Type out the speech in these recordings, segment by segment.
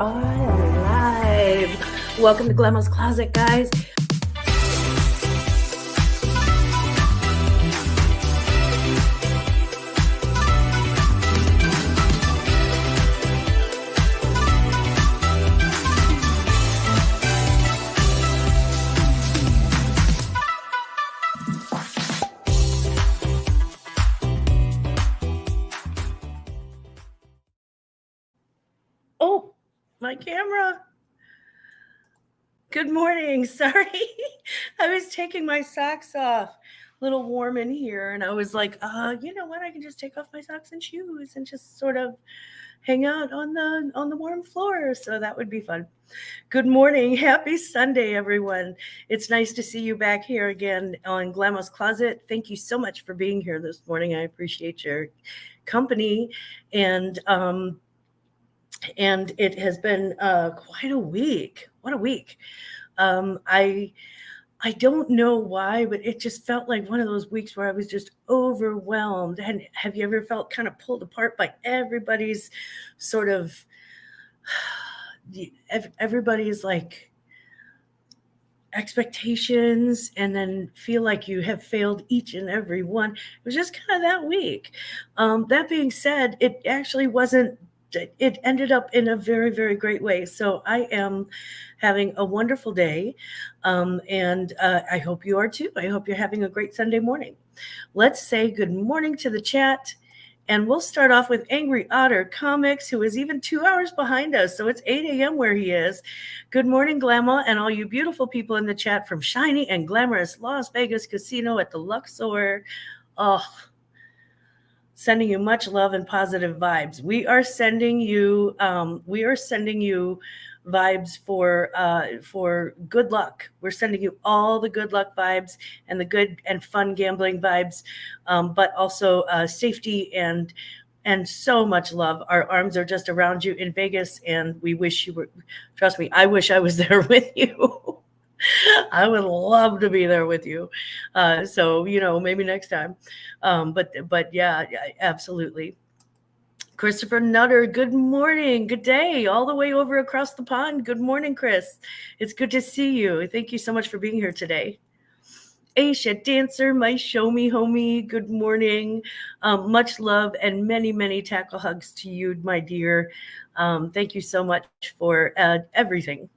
on live. Welcome to Glamma's Closet, guys. Oh, my camera. Good morning. Sorry. I was taking my socks off. A little warm in here. And I was like, you know what? I can just take off my socks and shoes and just sort of hang out on the warm floor. So that would be fun. Good morning. Happy Sunday, everyone. It's nice to see you back here again on Glamma's Closet. Thank you so much for being here this morning. I appreciate your company. And it has been quite a week. What a week. I don't know why, but it just felt like one of those weeks where I was just overwhelmed. And have you ever felt kind of pulled apart by everybody's sort of, everybody's like expectations, and then feel like you have failed each and every one? It was just kind of that week. That being said, it actually wasn't. It ended up in a very, very great way. So I am having a wonderful day. And I hope you are too. I hope you're having a great Sunday morning. Let's say good morning to the chat. And we'll start off with Angry Otter Comics, who is even 2 hours behind us. So it's 8 a.m. where he is. Good morning, Glamma, and all you beautiful people in the chat from shiny and glamorous Las Vegas Casino at the Luxor. Oh, sending you much love and positive vibes. We are sending you vibes for good luck. We're sending you all the good luck vibes and the good and fun gambling vibes, but also safety and so much love. Our arms are just around you in Vegas, and we wish you were. Trust me, I wish I was there with you. I would love to be there with you. So, maybe next time. But yeah, absolutely. Christopher Nutter, good morning. Good day. All the way over across the pond. Good morning, Chris. It's good to see you. Thank you so much for being here today. Aisha Dancer, my show me homie, good morning. Much love and many, many tackle hugs to you, my dear. Thank you so much for everything.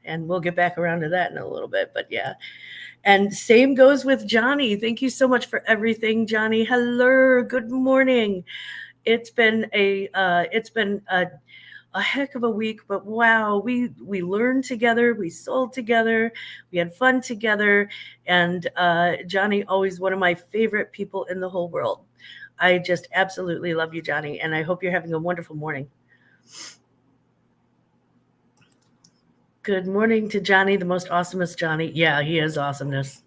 And we'll get back around to that in a little bit, but yeah. And same goes with Johnny. Thank you so much for everything, Johnny. Hello, good morning. It's been a heck of a week, but wow, we learned together, we sold together, we had fun together, and Johnny, always one of my favorite people in the whole world. I just absolutely love you, Johnny, and I hope you're having a wonderful morning. Good morning to Johnny, the most awesomest Johnny. Yeah, he is awesomeness.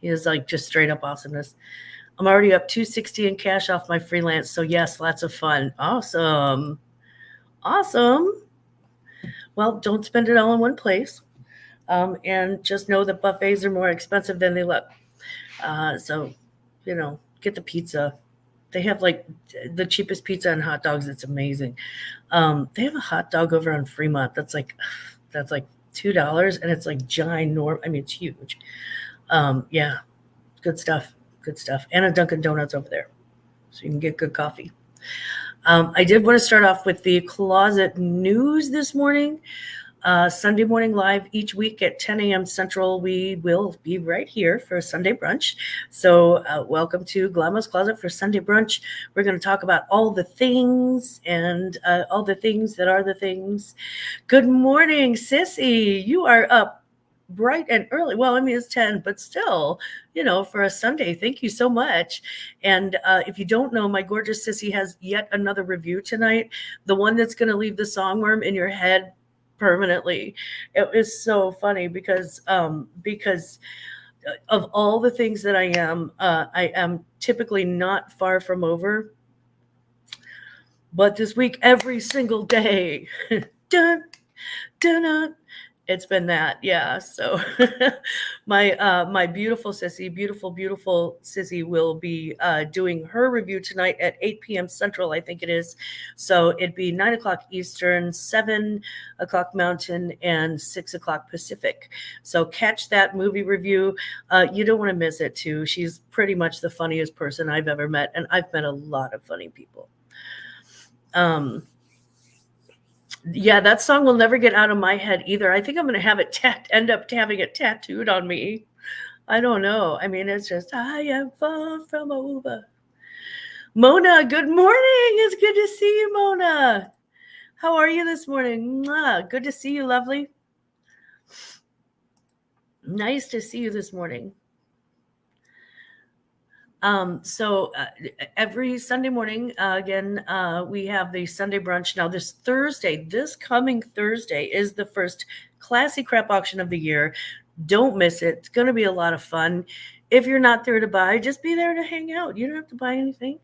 He is like just straight up awesomeness. I'm already up $260 in cash off my freelance. So yes, lots of fun. Awesome. Well, don't spend it all in one place. And just know that buffets are more expensive than they look. So, get the pizza. They have like the cheapest pizza and hot dogs. It's amazing. They have a hot dog over on Fremont that's like $2, and it's like ginormous. I mean, it's huge. Yeah, good stuff. And a Dunkin' Donuts over there, so you can get good coffee. I did want to start off with the closet news this morning. Sunday morning live each week at 10 a.m. Central. We will be right here for Sunday brunch. So welcome to Glamma's Closet for Sunday brunch. We're going to talk about all the things and all the things that are the things. Good morning, Sissy. You are up bright and early. Well, I mean, it's 10, but still, for a Sunday, thank you so much. And if you don't know, my gorgeous Sissy has yet another review tonight, the one that's going to leave the songworm in your head permanently. It is so funny because of all the things that I am typically not far from over. But this week, every single day, dun, dun, dun, It's been that, yeah. So my beautiful sissy will be doing her review tonight at 8 p.m. Central, I think it is. So it'd be 9 o'clock Eastern, 7 o'clock Mountain, and 6 o'clock Pacific. So catch that movie review. You don't want to miss it too. She's pretty much the funniest person I've ever met, and I've met a lot of funny people. Yeah, that song will never get out of my head either. I think I'm going to have it end up having it tattooed on me. I don't know. I mean, it's just, I am far from over. Mona, good morning. It's good to see you, Mona. How are you this morning? Mwah. Good to see you, lovely. Nice to see you this morning. So every Sunday morning, again, we have the Sunday brunch. Now this coming Thursday is the first classy crap auction of the year. Don't miss it. It's going to be a lot of fun. If you're not there to buy, just be there to hang out. You don't have to buy anything.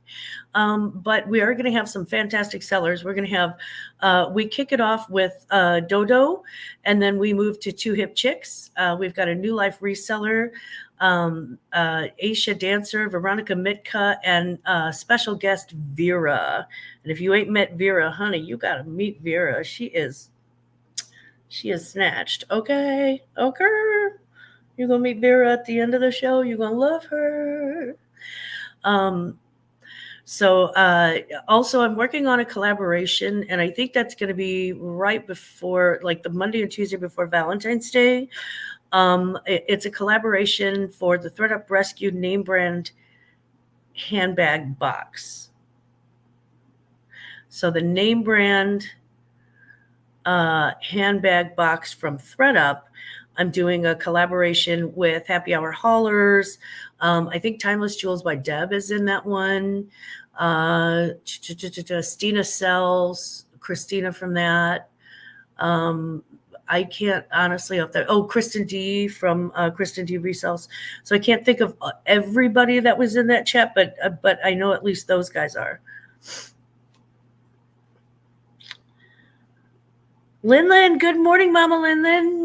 But we are going to have some fantastic sellers. We're going to have, we kick it off with Dodo, and then we move to Two Hip Chicks. We've got a New Life reseller, Aisha Dancer, Veronica Mitka, and special guest Vera. And if you ain't met Vera, honey, you got to meet Vera. She is snatched. Okay. You're going to meet Vera at the end of the show. You're going to love her. So also I'm working on a collaboration, and I think that's going to be right before, like the Monday and Tuesday before Valentine's Day. It's a collaboration for the ThredUp Rescue name brand handbag box. So the name brand handbag box from ThredUp, I'm doing a collaboration with Happy Hour Haulers. I think Timeless Jewels by Deb is in that one. Stina Sells, Christina from that. I can't honestly off that. Oh, Kristen D from Kristen D Resells. So I can't think of everybody that was in that chat, but I know at least those guys are. Lin, good morning, Mama Lin.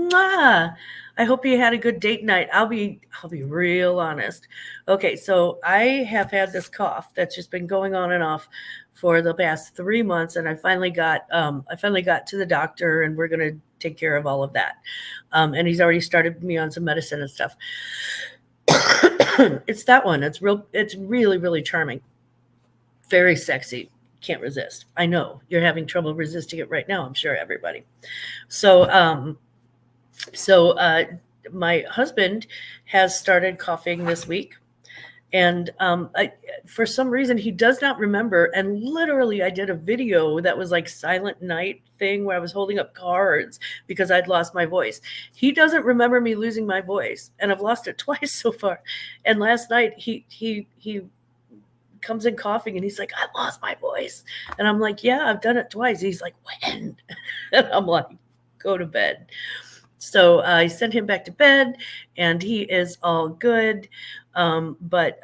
Mwah. I hope you had a good date night. I'll be real honest. Okay, so I have had this cough that's just been going on and off for the past 3 months, and I finally got to the doctor, and we're gonna take care of all of that. And he's already started me on some medicine and stuff. It's that one. It's really, really charming. Very sexy. Can't resist. I know you're having trouble resisting it right now. I'm sure everybody. So my husband has started coughing this week, and for some reason he does not remember. And literally, I did a video that was like Silent Night thing where I was holding up cards because I'd lost my voice. He doesn't remember me losing my voice, and I've lost it twice so far. And last night he comes in coughing, and he's like, I lost my voice. And I'm like, yeah, I've done it twice. He's like, when? And I'm like, go to bed. So I sent him back to bed, and he is all good. But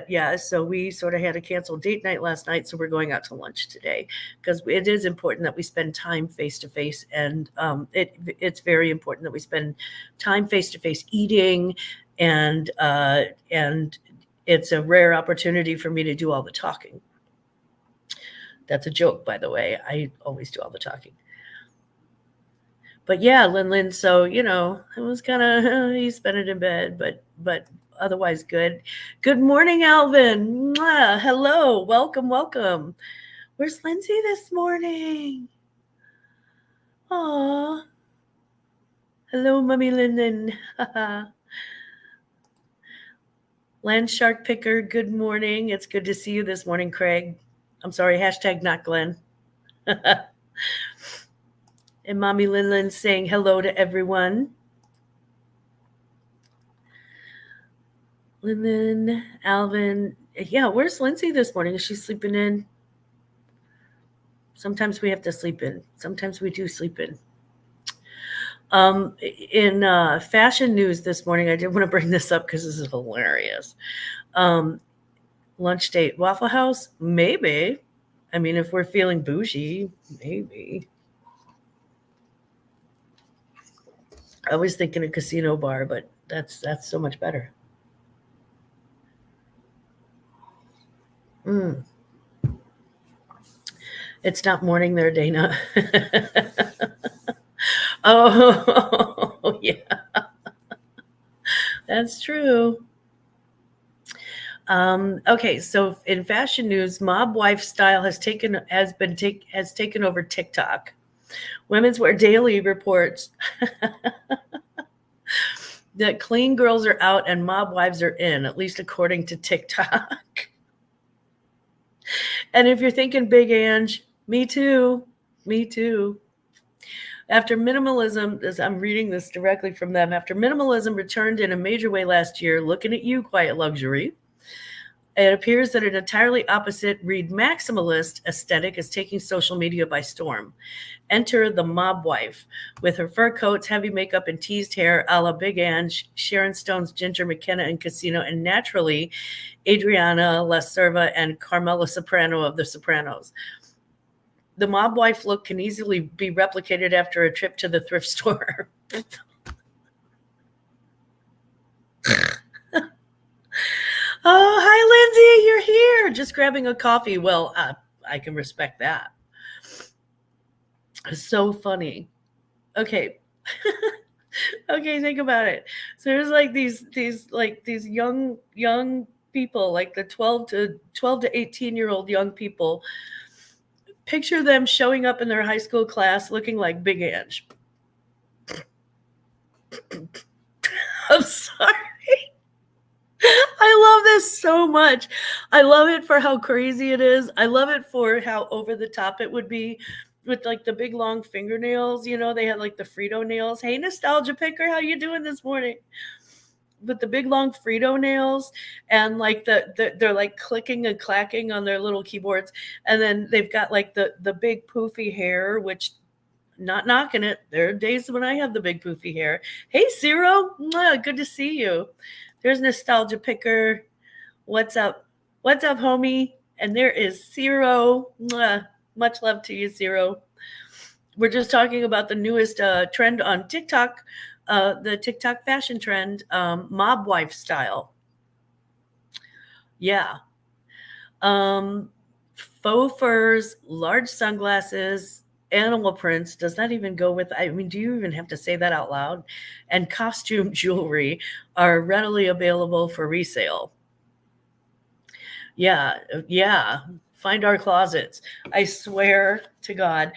yeah, so we sort of had a canceled date night last night. So we're going out to lunch today because it is important that we spend time face to face. And it's very important that we spend time face to face eating, and it's a rare opportunity for me to do all the talking. That's a joke, by the way. I always do all the talking. But yeah, Lin. So, it was kind of, he spent it in bed, but otherwise good. Good morning, Alvin. Mwah. Hello. Welcome. Where's Lindsay this morning? Aw. Hello, Mommy Lin. Land Shark Picker, good morning. It's good to see you this morning, Craig. I'm sorry, hashtag not Glenn. And Mommy Lin saying hello to everyone. Lin, Alvin. Yeah, where's Lindsay this morning? Is she sleeping in? Sometimes we have to sleep in. Sometimes we do sleep in. In fashion news this morning, I did want to bring this up because this is hilarious. Lunch date, Waffle House? Maybe. I mean, if we're feeling bougie, maybe. I was thinking a casino bar, but that's so much better. Mm. It's not morning there, Dana. Oh, yeah, that's true. Okay, so in fashion news, mob wife style has taken over TikTok. Women's Wear Daily reports that clean girls are out and mob wives are in, at least according to TikTok. And if you're thinking Big Ange, me too. Me too. After minimalism, as I'm reading this directly from them, after minimalism returned in a major way last year, looking at you, quiet luxury, it appears that an entirely opposite, read maximalist aesthetic is taking social media by storm. Enter the mob wife with her fur coats, heavy makeup, and teased hair a la Big Ange, Sharon Stone's Ginger McKenna in Casino, and naturally Adriana La Serva and Carmela Soprano of The Sopranos. The mob wife look can easily be replicated after a trip to the thrift store. Oh, hi, Lindsay. You're here. Just grabbing a coffee. Well, I can respect that. It's so funny. Okay. Okay, think about it. So there's like these young people, like the 12 to 18-year-old young people. Picture them showing up in their high school class looking like Big Ange. I'm sorry. I love this so much. I love it for how crazy it is. I love it for how over the top it would be with like the big long fingernails. You know, they had like the Frito nails. Hey, nostalgia picker, how you doing this morning? With the big long Frito nails and like they're like clicking and clacking on their little keyboards, and then they've got like the big poofy hair, which not knocking it. There are days when I have the big poofy hair. Hey, Ciro, good to see you. There's nostalgia picker. What's up? What's up, homie? And there is Ciro. Much love to you, Ciro. We're just talking about the newest trend on TikTok, the TikTok fashion trend, mob wife style. Yeah. Faux furs, large sunglasses, animal prints. Does that even go with, I mean, do you even have to say that out loud? And costume jewelry are readily available for resale. Yeah. Find our closets. I swear to God.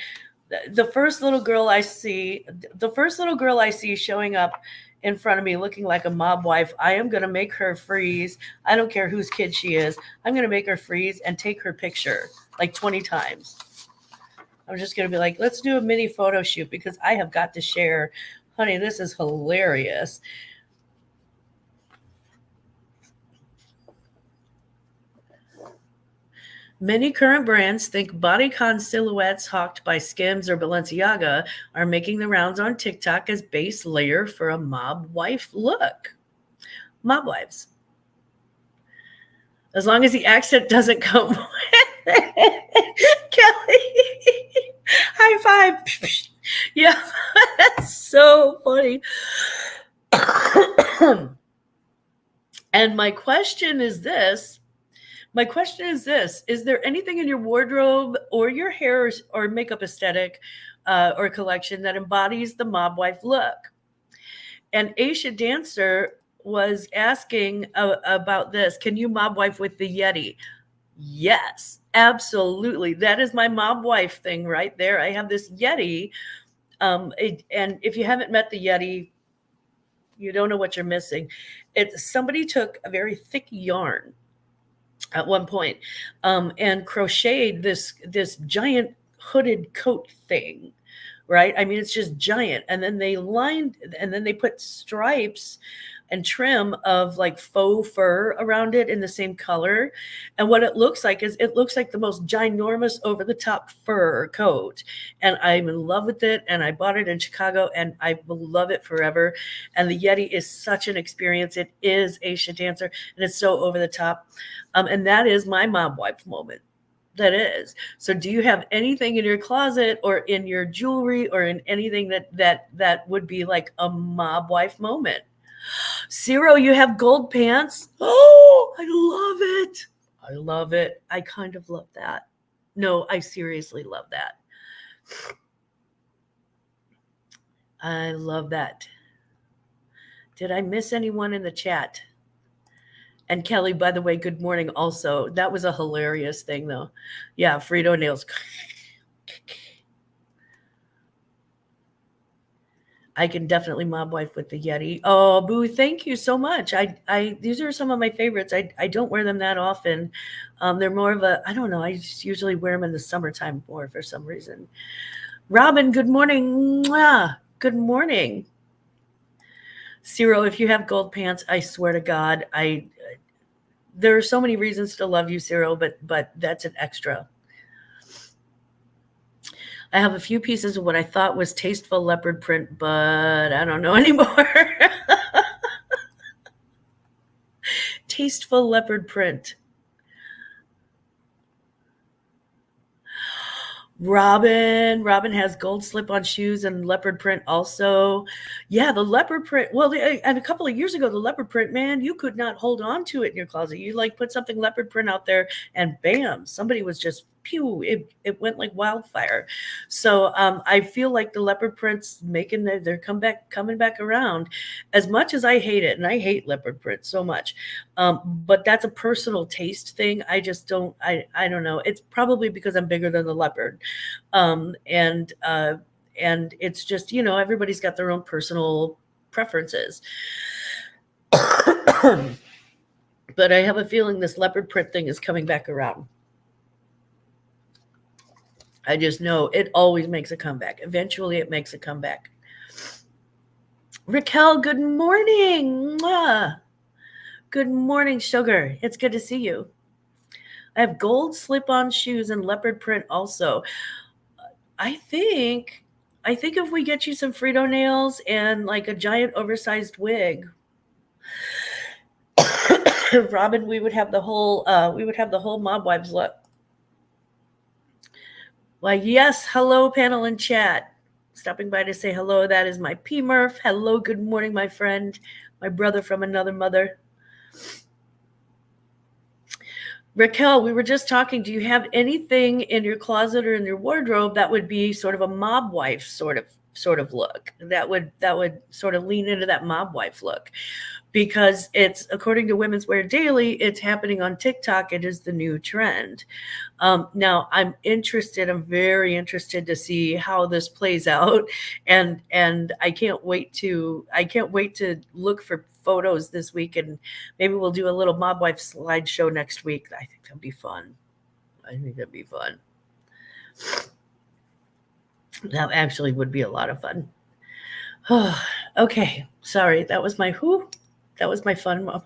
The first little girl I see showing up in front of me looking like a mob wife, I am going to make her freeze. I don't care whose kid she is. I'm going to make her freeze and take her picture like 20 times. I'm just going to be like, let's do a mini photo shoot because I have got to share. Honey, this is hilarious. Many current brands think bodycon silhouettes hawked by Skims or Balenciaga are making the rounds on TikTok as base layer for a mob wife look. Mob wives. As long as the accent doesn't come with it. Kelly, high five. Yeah, that's so funny. And my question is this. Is there anything in your wardrobe or your hair or makeup aesthetic or collection that embodies the mob wife look? And Aisha Dancer was asking about this. Can you mob wife with the Yeti? Yes, absolutely. That is my mob wife thing right there. I have this Yeti. And if you haven't met the Yeti, you don't know what you're missing. Somebody took a very thick yarn at one point, and crocheted this giant hooded coat thing, right? I mean, it's just giant. And then they put stripes and trim of like faux fur around it in the same color. And what it looks like is it looks like the most ginormous over the top fur coat. And I'm in love with it. And I bought it in Chicago and I will love it forever. And the Yeti is such an experience. It is Aisha Dancer and it's so over the top. And that is my mob wife moment. That is. So do you have anything in your closet or in your jewelry or in anything that would be like a mob wife moment? Zero, you have gold pants? Oh, I love it. I love it. I kind of love that. No, I seriously love that. I love that. Did I miss anyone in the chat? And Kelly, by the way, good morning also. That was a hilarious thing, though. Yeah, Frito nails. I can definitely mob wife with the Yeti. Oh, Boo, thank you so much. These are some of my favorites. I don't wear them that often. They're more of a, I don't know, I just usually wear them in the summertime more for some reason. Robin, good morning. Mwah. Good morning. Ciro, if you have gold pants, I swear to God, there are so many reasons to love you, Ciro, but that's an extra. I have a few pieces of what I thought was tasteful leopard print, but I don't know anymore. Tasteful leopard print. Robin has gold slip-on shoes and leopard print also. Yeah, the leopard print. Well, and a couple of years ago, the leopard print, man, you could not hold on to it in your closet. You like put something leopard print out there, and bam, somebody was just pew. It went like wildfire. So I feel like the leopard prints they're coming back around. As much as I hate it, and I hate leopard print so much, but that's a personal taste thing. I just don't. I don't know. It's probably because I'm bigger than the leopard. And it's just, everybody's got their own personal preferences. But I have a feeling this leopard print thing is coming back around. I just know it always makes a comeback. Eventually it makes a comeback. Raquel, good morning. Mwah. Good morning, sugar. It's good to see you. I have gold slip-on shoes and leopard print also. I think if we get you some Frito nails and like a giant oversized wig, Robin, we would have the whole mob wives look. Why, yes, hello panel and chat. Stopping by to say hello. That is my P Murph. Hello, good morning, my friend, my brother from another mother. Raquel, we were just talking. Do you have anything in your closet or in your wardrobe that would be sort of a mob wife sort of look? That would sort of lean into that mob wife look, because it's, according to Women's Wear Daily, it's happening on TikTok. It is the new trend. Now I'm very interested to see how this plays out, and I can't wait to look for photos this week, and maybe we'll do a little mob wife slideshow next week. I think that'd be fun. That actually would be a lot of fun. Oh, okay, sorry, that was my fun moment.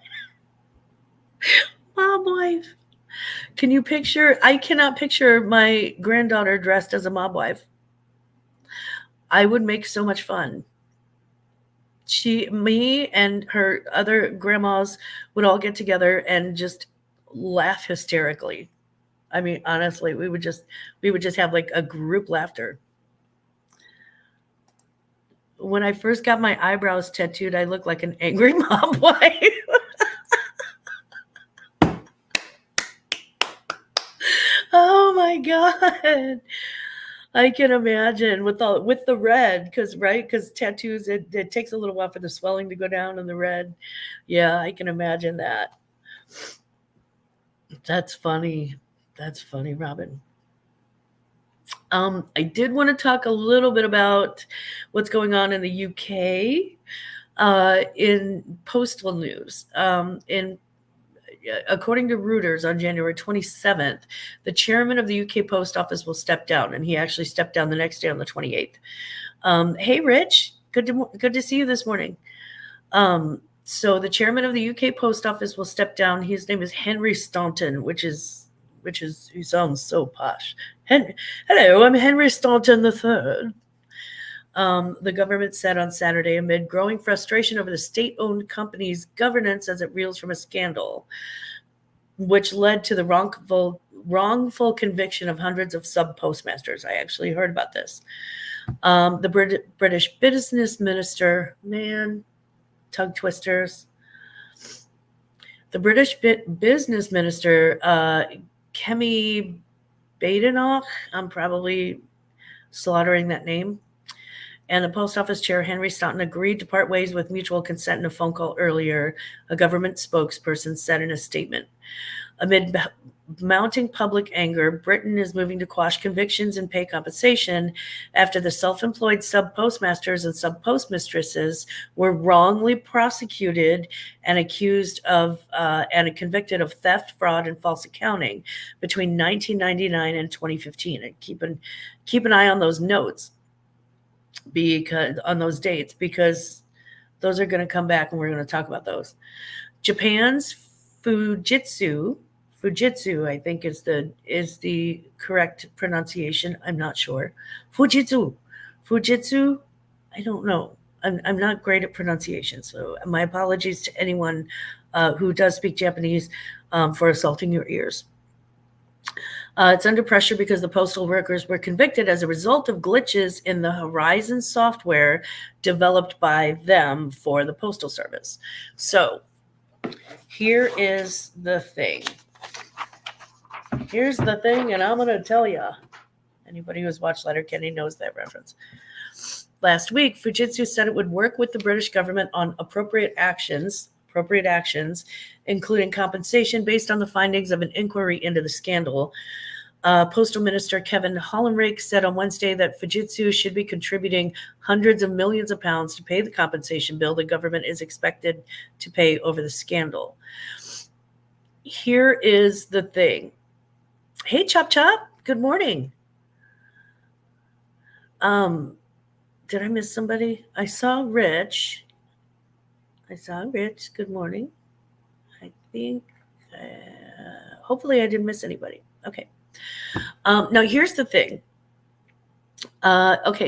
Mob wife. Can you picture? I cannot picture my granddaughter dressed as a mob wife. I would make so much fun. Me and her other grandmas would all get together and just laugh hysterically. I mean, honestly, we would just have like a group laughter. When I first got my eyebrows tattooed, I looked like an angry mob wife. Oh my God. I can imagine with the red, because tattoos, it takes a little while for the swelling to go down in the red. Yeah, I can imagine that. That's funny. That's funny, Robin. I did want to talk a little bit about what's going on in the UK in postal news. According to Reuters, on January 27th, the chairman of the UK Post Office will step down, and he actually stepped down the next day on the 28th. Hey, Rich, good to see you this morning. So the chairman of the UK Post Office will step down. His name is Henry Staunton, which he sounds so posh. Hello, I'm Henry Staunton III. The government said on Saturday, amid growing frustration over the state-owned company's governance as it reels from a scandal, which led to the wrongful wrongful conviction of hundreds of sub-postmasters. I actually heard about this. The British business minister, man, tongue twisters. The British business minister, Kemi Badenoch, I'm probably slaughtering that name, and the post office chair, Henry Staunton, agreed to part ways with mutual consent in a phone call earlier, a government spokesperson said in a statement. Amid mounting public anger, Britain is moving to quash convictions and pay compensation after the self-employed sub-postmasters and sub-postmistresses were wrongly prosecuted and accused of and convicted of theft, fraud, and false accounting between 1999 and 2015. And keep an eye on those notes, because on those dates, because those are going to come back and we're going to talk about those. Japan's Fujitsu, I think is the correct pronunciation. I'm not sure. Fujitsu. I don't know. I'm not great at pronunciation, so my apologies to anyone who does speak Japanese for assaulting your ears. It's under pressure because the postal workers were convicted as a result of glitches in the Horizon software developed by them for the Postal Service. So here is the thing. Here's the thing, and I'm going to tell you. Anybody who's watched Letterkenny knows that reference. Last week, Fujitsu said it would work with the British government on appropriate actions, including compensation based on the findings of an inquiry into the scandal. Postal Minister Kevin Hollinrake said on Wednesday that Fujitsu should be contributing hundreds of millions of pounds to pay the compensation bill the government is expected to pay over the scandal. Here is the thing. Hey, Chop Chop. Good morning. Did I miss somebody? I saw Rich. Good morning. I think, hopefully I didn't miss anybody. Okay. Now here's the thing.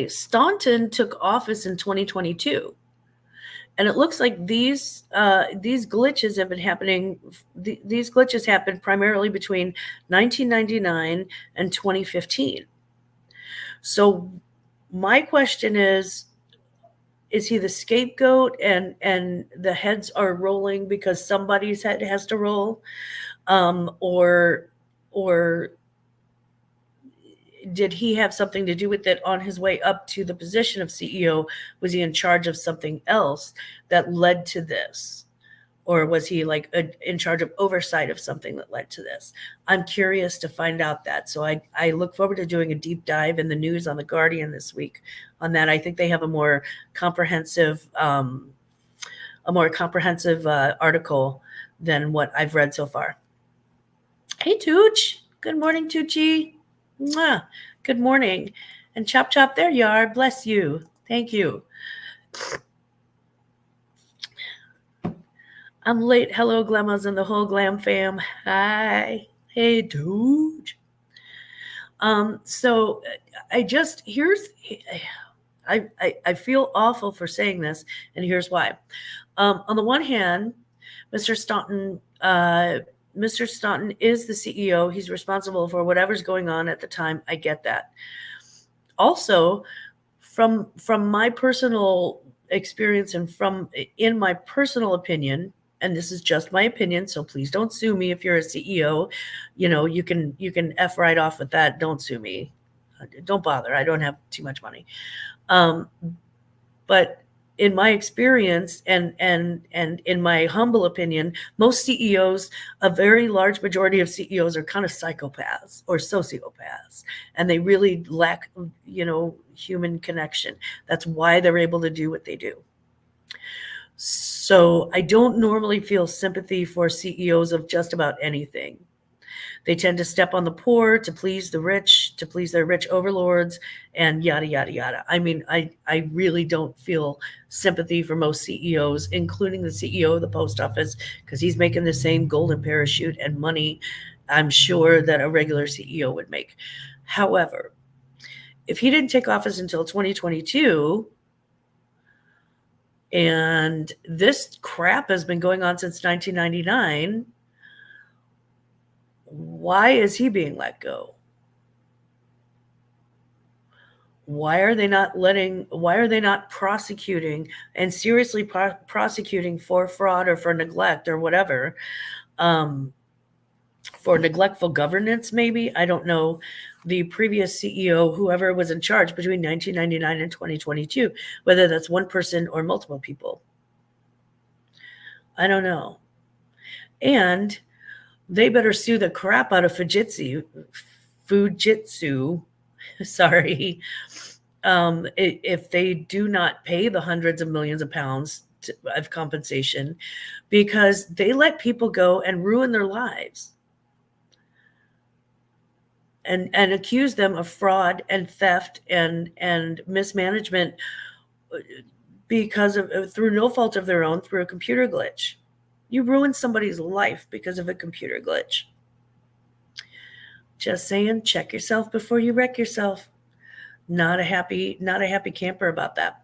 Staunton took office in 2022. And it looks like these glitches have been happening. These glitches happened primarily between 1999 and 2015. So my question is he the scapegoat and the heads are rolling because somebody's head has to roll? Or did he have something to do with it on his way up to the position of CEO? Was he in charge of something else that led to this? Or was he like in charge of oversight of something that led to this? I'm curious to find out that. So I look forward to doing a deep dive in the news on The Guardian this week on that. I think they have a more comprehensive article than what I've read so far. Hey, Tooch. Good morning, Toochie. Mwah. Good morning. And Chop Chop, there you are. Bless you. Thank you. I'm late. Hello, Glammaz and the whole Glam fam. Hi. Hey, dude. So I feel awful for saying this, and here's why. On the one hand, Mr. Staunton is the CEO. He's responsible for whatever's going on at the time. I get that. Also, from my personal experience and in my personal opinion, and this is just my opinion, so please don't sue me if you're a CEO. You can F right off with that. Don't sue me. Don't bother. I don't have too much money. But in my experience and in my humble opinion, most CEOs, a very large majority of CEOs are kind of psychopaths or sociopaths, and they really lack, human connection. That's why they're able to do what they do. So I don't normally feel sympathy for CEOs of just about anything. They tend to step on the poor to please the rich, to please their rich overlords, and yada, yada, yada. I mean, I really don't feel sympathy for most CEOs, including the CEO of the post office, because he's making the same golden parachute and money, I'm sure, that a regular CEO would make. However, if he didn't take office until 2022, and this crap has been going on since 1999, Why is he being let go? Why are they not prosecuting and seriously prosecuting for fraud or for neglect or whatever? For neglectful governance, maybe? I don't know. The previous CEO, whoever was in charge between 1999 and 2022, whether that's one person or multiple people. I don't know. And they better sue the crap out of Fujitsu, sorry, if they do not pay the hundreds of millions of pounds of compensation, because they let people go and ruin their lives and accuse them of fraud and theft and mismanagement because of through no fault of their own, through a computer glitch. You ruined somebody's life because of a computer glitch. Just saying, check yourself before you wreck yourself. Not a happy camper about that.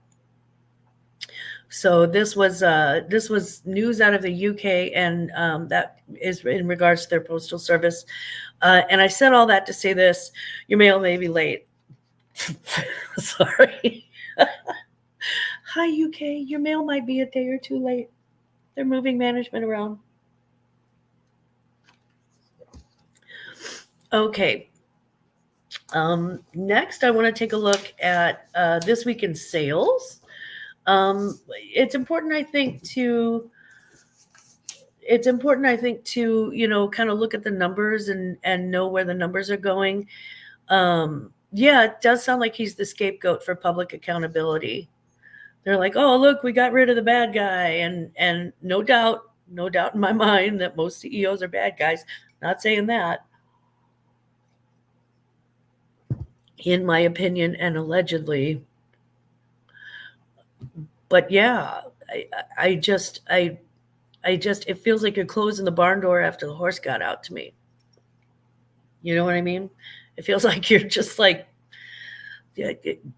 So this was news out of the UK, and that is in regards to their postal service. And I said all that to say this: your mail may be late. Sorry. Hi UK, your mail might be a day or two late. They're moving management around. Okay. Next, I want to take a look at this week in sales. It's important, I think, to kind of look at the numbers and know where the numbers are going. Yeah, it does sound like he's the scapegoat for public accountability. They're like, oh, look, we got rid of the bad guy. And no doubt in my mind that most CEOs are bad guys. Not saying that. In my opinion, and allegedly. But yeah, I just, it feels like you're closing the barn door after the horse got out to me. You know what I mean? It feels like you're just like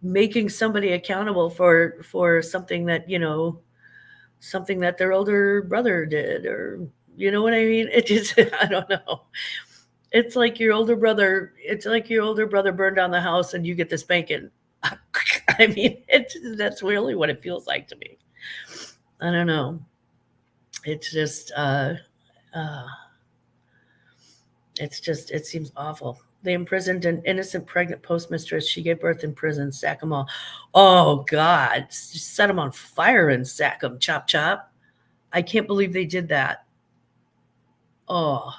making somebody accountable for something that, something that their older brother did, or, you know what I mean? It just, I don't know. It's like your older brother burned down the house and you get the spanking. I mean, that's really what it feels like to me. I don't know. It's just, it seems awful. They imprisoned an innocent pregnant postmistress. She gave birth in prison. Sack them all. Oh, God. Set them on fire and sack them. Chop, chop. I can't believe they did that. Oh.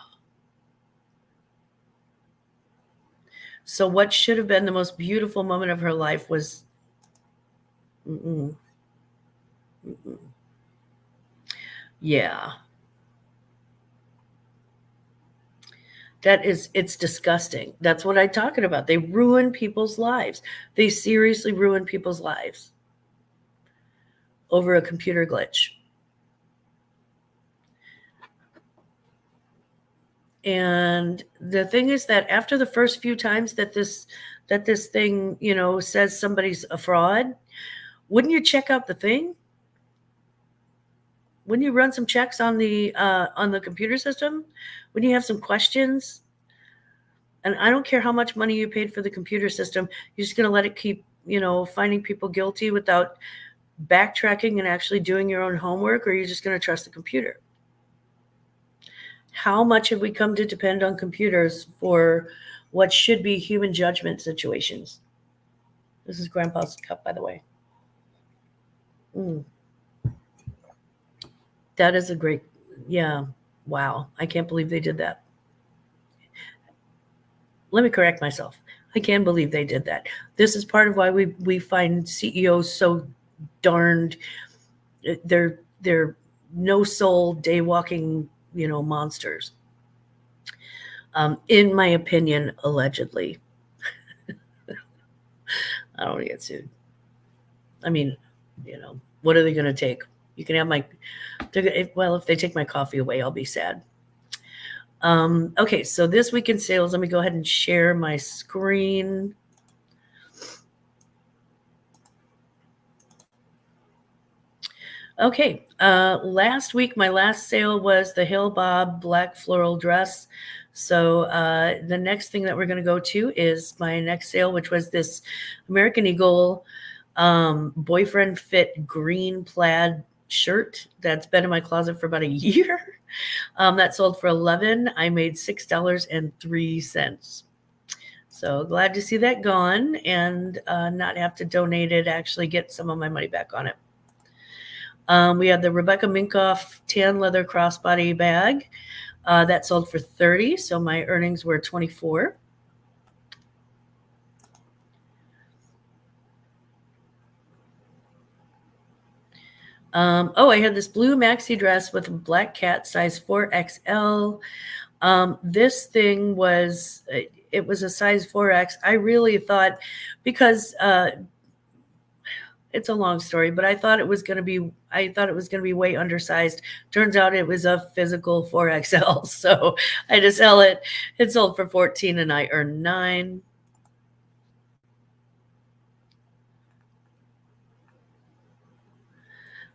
So what should have been the most beautiful moment of her life was... Yeah. It's disgusting. That's what I'm talking about. They ruin people's lives. They seriously ruin people's lives over a computer glitch. And the thing is that after the first few times that this thing, says somebody's a fraud, wouldn't you check out the thing? Wouldn't you run some checks on the computer system? Wouldn't you have some questions? And I don't care how much money you paid for the computer system. You're just going to let it keep, finding people guilty without backtracking and actually doing your own homework, or you're just going to trust the computer? How much have we come to depend on computers for what should be human judgment situations? This is Grandpa's cup, by the way. That is a great, yeah. Wow. I can't believe they did that. Let me correct myself. I can't believe they did that. This is part of why we find CEOs so darned, they're no soul, day walking, monsters. In my opinion, allegedly. I don't want to get sued. I mean, what are they going to take? You can have if they take my coffee away, I'll be sad. Okay, so this week in sales, let me go ahead and share my screen. Okay, last week, my last sale was the Hill Bob black floral dress So the next thing that we're going to go to is my next sale, which was this American Eagle boyfriend fit green plaid shirt that's been in my closet for about a year. That sold for $11. I made $6.03. So glad to see that gone and not have to donate it, actually get some of my money back on it. We had the Rebecca Minkoff tan leather crossbody bag that sold for $30. So my earnings were $24. I had this blue maxi dress with a black cat, size 4XL. This thing was, it was a size 4X. I really thought, because it's a long story, but I thought it was going to be way undersized. Turns out it was a physical 4XL. So I had to sell it. It sold for $14 and I earned $9.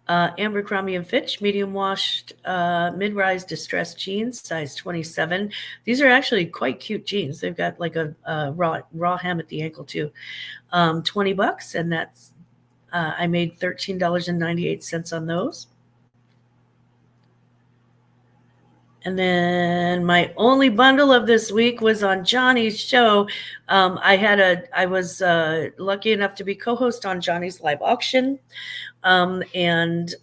Abercrombie & Fitch medium washed mid-rise distressed jeans, size 27. These are actually quite cute jeans. They've got like a raw hem at the ankle too. $20, and that's I made $13.98 on those. And then my only bundle of this week was on Johnny's show. I was lucky enough to be co-host on Johnny's live auction. And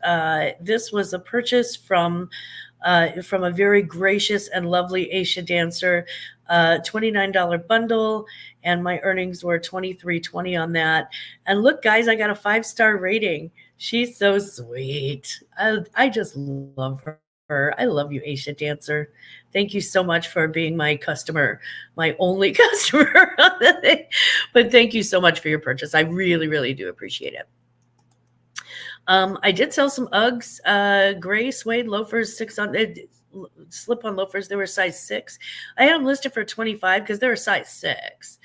this was a purchase from a very gracious and lovely Aisha dancer, $29 bundle, and my earnings were $23.20 on that. And look, guys, I got a 5-star rating. She's so sweet. I just love her. I love you, Aisha dancer. Thank you so much for being my customer, my only customer. But thank you so much for your purchase. I really, really do appreciate it. I did sell some Uggs, gray suede loafers, slip-on loafers. They were size 6. I had them listed for $25 because they were size 6.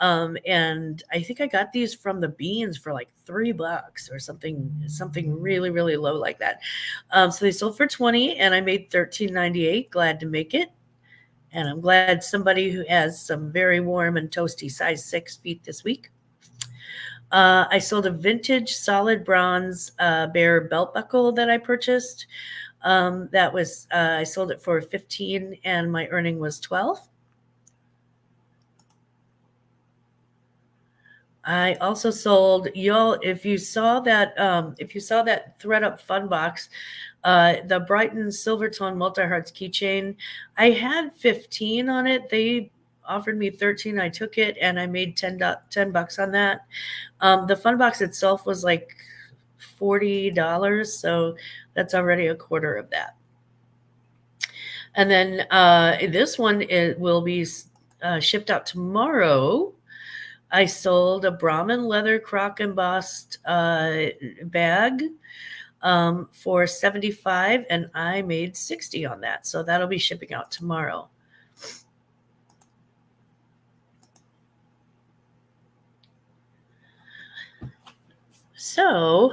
And I think I got these from the Beans for like $3 or something really, really low like that. So they sold for $20 and I made $13.98. Glad to make it. And I'm glad somebody who has some very warm and toasty size 6 feet this week. I sold a vintage solid bronze bear belt buckle that I purchased. That was I sold it for $15 and my earning was $12. I also sold, y'all, if you saw that ThreadUp Fun Box, the Brighton Silvertone Multi-Hearts keychain, I had 15 on it. They offered me 13. I took it and I made $10 on that. The Fun Box itself was like $40, so that's already a quarter of that. And then this one will be shipped out tomorrow. I sold a Brahmin leather croc embossed bag for $75 and I made $60 on that. So that'll be shipping out tomorrow. So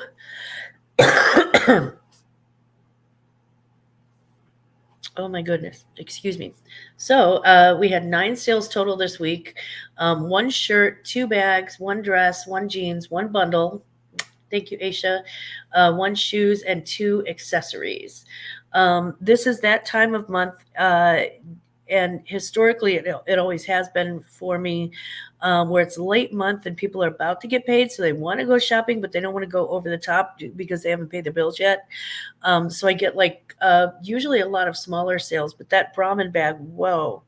oh my goodness, excuse me. So we had 9 sales total this week. 1 shirt, 2 bags, 1 dress, 1 jeans, 1 bundle. Thank you, Aisha. 1 shoes and 2 accessories. This is that time of month, and historically it always has been for me, where it's late month and people are about to get paid, so they want to go shopping, but they don't want to go over the top because they haven't paid their bills yet. So I get like usually a lot of smaller sales, but that Brahmin bag, whoa.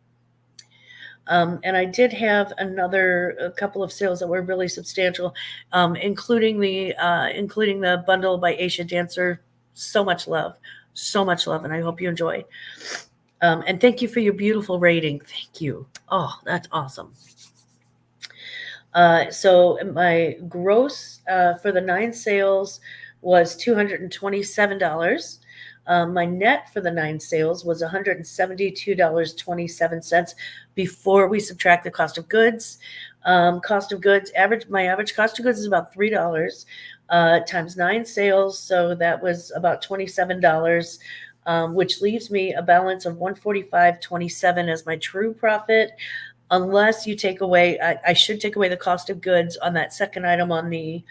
And I did have a couple of sales that were really substantial, including the bundle by Aisha Dancer. So much love, and I hope you enjoy. And thank you for your beautiful rating. Thank you. Oh, that's awesome. So my gross for the 9 sales was $227. My net for the 9 sales was $172.27 before we subtract the cost of goods. My average cost of goods is about $3 times 9 sales, so that was about $27. which leaves me a balance of 145.27 as my true profit. Unless you take away, I should take away the cost of goods on that second item on the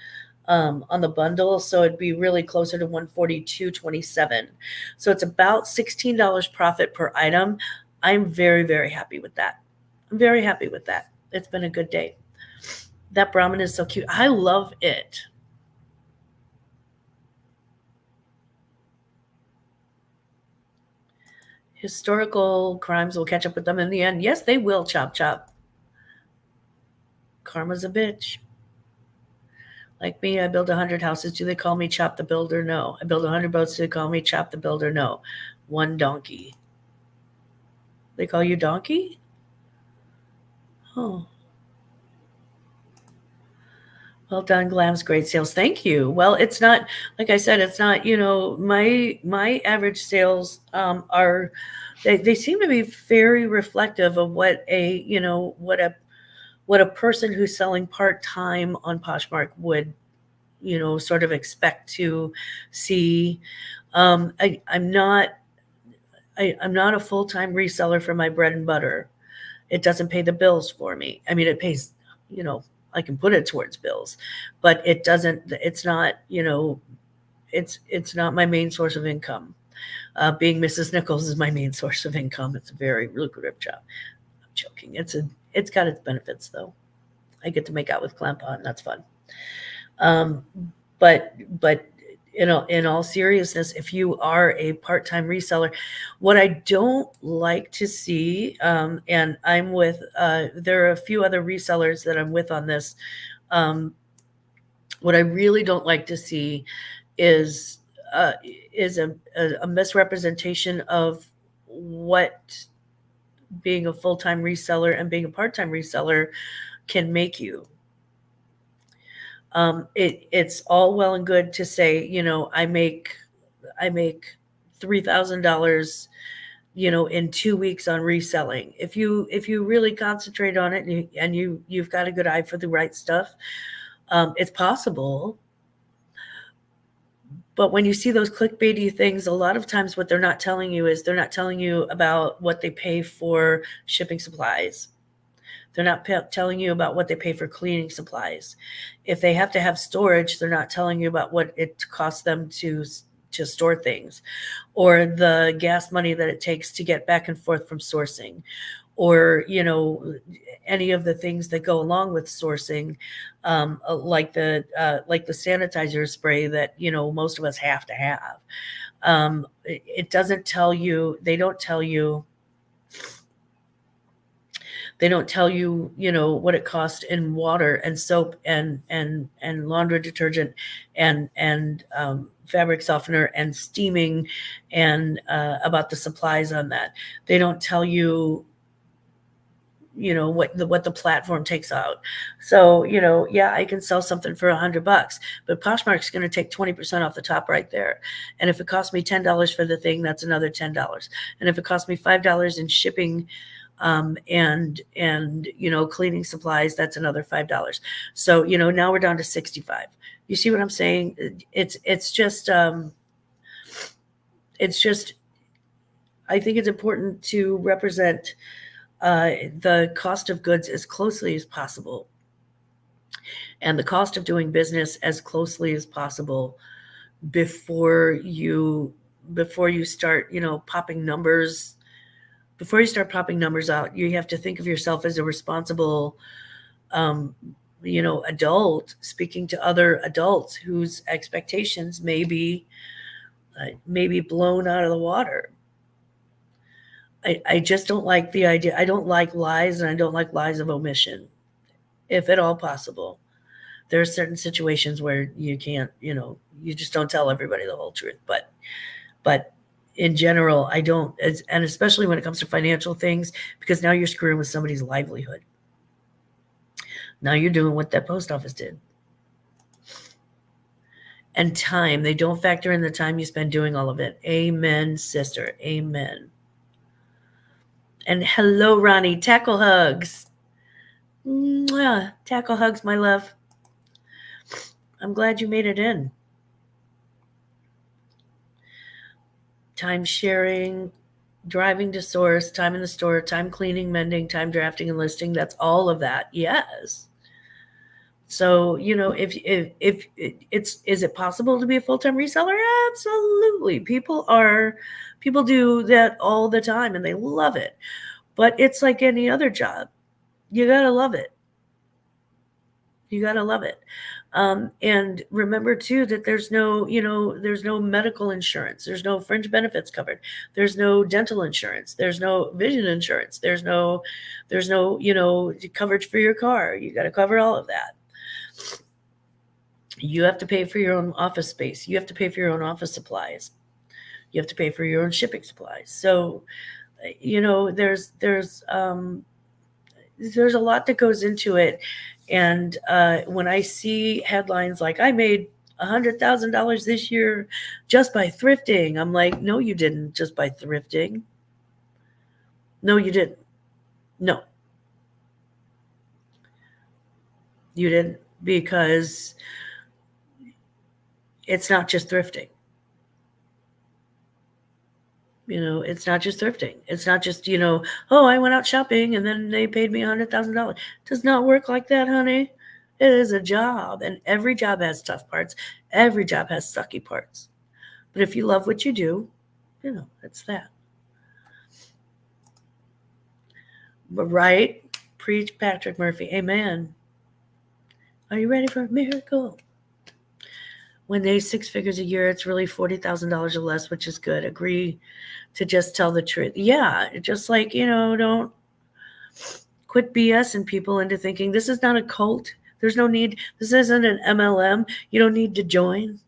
bundle, so it'd be really closer to 142.27. So it's about $16 profit per item. I'm very, very happy with that. I'm very happy with that. It's been a good day. That Brahmin is so cute. I love it. Historical crimes will catch up with them in the end. Yes, they will, Chop Chop. Karma's a bitch. Like me, I build 100 houses. Do they call me Chop the Builder? No. I build 100 boats. Do they call me Chop the Builder? No. One donkey. They call you Donkey? Oh. Well done, Glamz. Great sales. Thank you. Well, it's not, like I said, it's not, my average sales are, they seem to be very reflective of what what a person who's selling part-time on Poshmark would, sort of expect to see. I'm not a full-time reseller for my bread and butter. It doesn't pay the bills for me. I mean, it pays, I can put it towards bills, but it's not, it's not my main source of income. Being Mrs. Nichols is my main source of income. It's a very lucrative job. I'm joking. It's got its benefits though. I get to make out with Glamma, and that's fun. But in all seriousness, if you are a part-time reseller, what I don't like to see, and I'm with, there are a few other resellers that I'm with on this. What I really don't like to see is a misrepresentation of what being a full-time reseller and being a part-time reseller can make you. It's all well and good to say, I make $3,000, in 2 weeks on reselling. If you really concentrate on it and you've got a good eye for the right stuff, it's possible. But when you see those clickbaity things, a lot of times what they're not telling you is they're not telling you about what they pay for shipping supplies. They're not telling you about what they pay for cleaning supplies. If they have to have storage, they're not telling you about what it costs them to store things, or the gas money that it takes to get back and forth from sourcing, or any of the things that go along with sourcing, like the sanitizer spray that most of us have to have. It doesn't tell you. They don't tell you. They don't tell you, what it costs in water and soap and laundry detergent and fabric softener and steaming and about the supplies on that. They don't tell you, what the platform takes out. So, yeah, I can sell something for $100, but Poshmark's going to take 20% off the top right there. And if it costs me $10 for the thing, that's another $10. And if it costs me $5 in shipping, and cleaning supplies, that's another $5. So, now we're down to 65. You see what I'm saying? It's just, I think it's important to represent the cost of goods as closely as possible, and the cost of doing business as closely as possible before you start, popping numbers. Before you start popping numbers out, you have to think of yourself as a responsible, adult speaking to other adults whose expectations may be blown out of the water. I just don't like the idea. I don't like lies, and I don't like lies of omission, if at all possible. There are certain situations where you can't, you just don't tell everybody the whole truth. But in general, I don't, and especially when it comes to financial things, because now you're screwing with somebody's livelihood. Now you're doing what that post office did. And time, they don't factor in the time you spend doing all of it. Amen, sister. Amen. And hello, Ronnie. Tackle hugs. Mwah. Tackle hugs, my love. I'm glad you made it in. time sharing, driving to source, time in the store, time cleaning, mending, time drafting and listing. That's all of that. Yes. So, if it's, is it possible to be a full-time reseller? Absolutely. People do that all the time and they love it. But it's like any other job. You got to love it. You got to love it. And remember too that there's no medical insurance. There's no fringe benefits covered. There's no dental insurance. There's no vision insurance. There's no coverage for your car. You got to cover all of that. You have to pay for your own office space. You have to pay for your own office supplies. You have to pay for your own shipping supplies. So, there's a lot that goes into it. And when I see headlines like I made $100,000 this year just by thrifting, I'm like, no, you didn't just by thrifting. No, you didn't. No, you didn't, because it's not just thrifting. It's not just thrifting. It's not just, oh, I went out shopping and then they paid me $100,000. It does not work like that, honey. It is a job, and every job has tough parts. Every job has sucky parts. But if you love what you do, it's that. Right? Preach, Patrick Murphy. Amen. Are you ready for a miracle? When they 6 figures a year, it's really $40,000 or less, which is good. Agree to just tell the truth. Yeah, just like, don't quit BSing people into thinking this is not a cult. There's no need. This isn't an MLM. You don't need to join.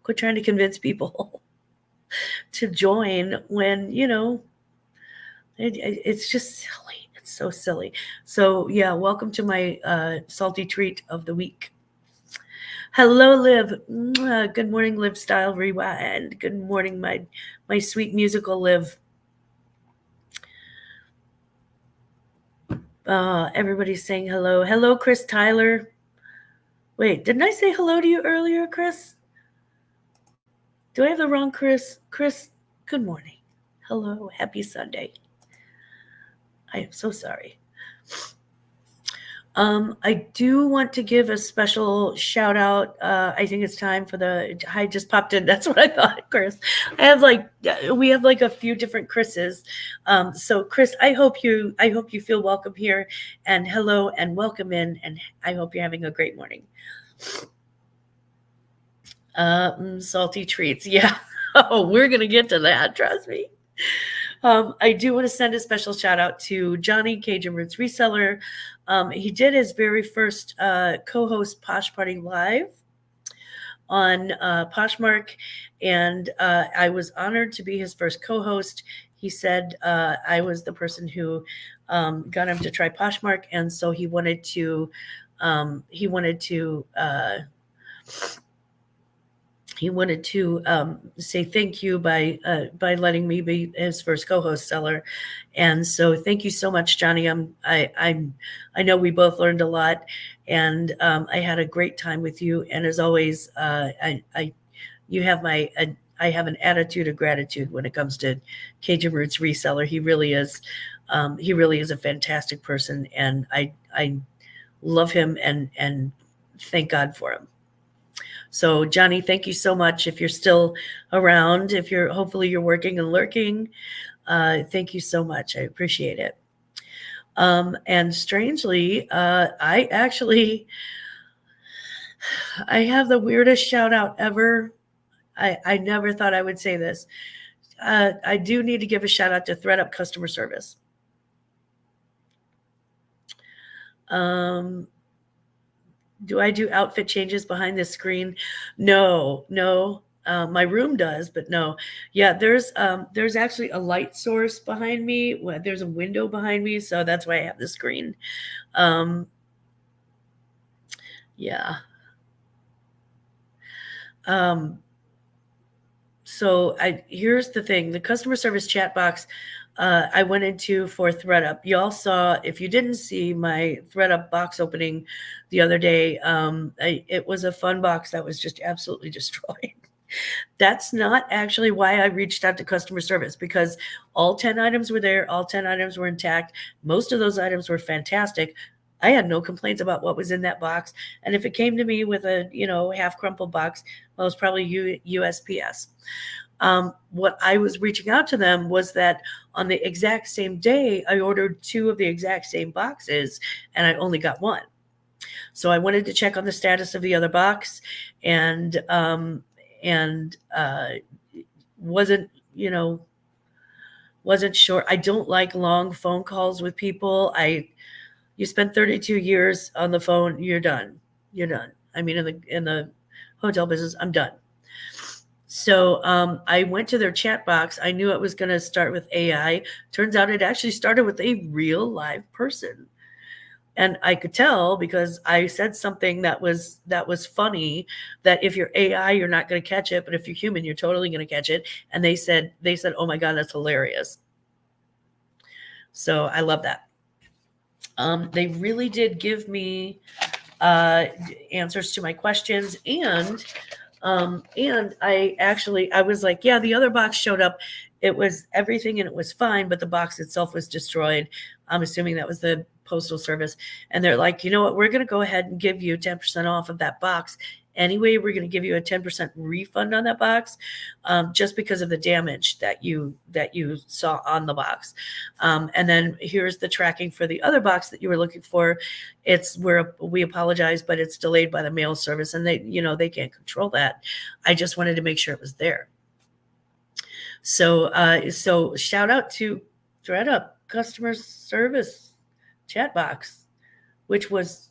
Quit trying to convince people to join when, it's just silly. It's so silly. So, yeah, welcome to my salty treat of the week. Hello, Liv. Good morning, Liv Style Rewind. Good morning, my sweet musical Liv. Everybody's saying hello. Hello, Chris Tyler. Wait, didn't I say hello to you earlier, Chris? Do I have the wrong Chris? Chris, good morning. Hello, happy Sunday. I am so sorry. I do want to give a special shout out. I think it's time for I just popped in. That's what I thought, Chris. We have like a few different Chris's. So Chris, I hope you feel welcome here, and hello and welcome in. And I hope you're having a great morning. Salty treats. Yeah. Oh, we're going to get to that. Trust me. I do want to send a special shout out to Johnny, Cajun Roots Reseller. He did his very first co-host Posh Party Live on Poshmark, and I was honored to be his first co-host. He said I was the person who got him to try Poshmark, and so he wanted to say thank you by letting me be his first co-host seller. And so thank you so much, Johnny. I know we both learned a lot, and I had a great time with you. And as always, I have an attitude of gratitude when it comes to Cajun Roots Reseller. He really is a fantastic person, and I love him and thank God for him. So Johnny, thank you so much. If you're still around, hopefully you're working and lurking, thank you so much. I appreciate it. And strangely, I have the weirdest shout out ever. I never thought I would say this. I do need to give a shout out to ThredUp customer service. Do I do outfit changes behind this screen? No. My room does, but no. Yeah, there's actually a light source behind me. There's a window behind me, so that's why I have the screen. Yeah. So here's the thing. The customer service chat box I went into for ThredUp. Y'all saw, if you didn't see my ThredUp box opening the other day, it was a fun box that was just absolutely destroyed. That's not actually why I reached out to customer service, because all 10 items were there. All 10 items were intact. Most of those items were fantastic. I had no complaints about what was in that box. And if it came to me with a, half crumpled box, well, it was probably USPS. What I was reaching out to them was that on the exact same day, I ordered 2 of the exact same boxes and I only got 1. So I wanted to check on the status of the other box, and wasn't sure. I don't like long phone calls with people. You spend 32 years on the phone, you're done. I mean, in the hotel business, I'm done. So I went to their chat box. I knew it was going to start with AI. Turns out it actually started with a real live person. And I could tell because I said something that was funny, that if you're AI, you're not going to catch it, but if you're human, you're totally going to catch it. And they said, "Oh my God, that's hilarious." So I love that. They really did give me answers to my questions, and I was like, yeah, the other box showed up. It was everything and it was fine, but the box itself was destroyed. I'm assuming that was the postal service. And they're like, you know what? We're going to go ahead and give you 10% off of that box. Anyway, we're going to give you a 10% refund on that box, just because of the damage that you saw on the box. And then here's the tracking for the other box that you were looking for. We apologize, but it's delayed by the mail service, and they can't control that. I just wanted to make sure it was there. So shout out to ThredUp customer service chat box, which was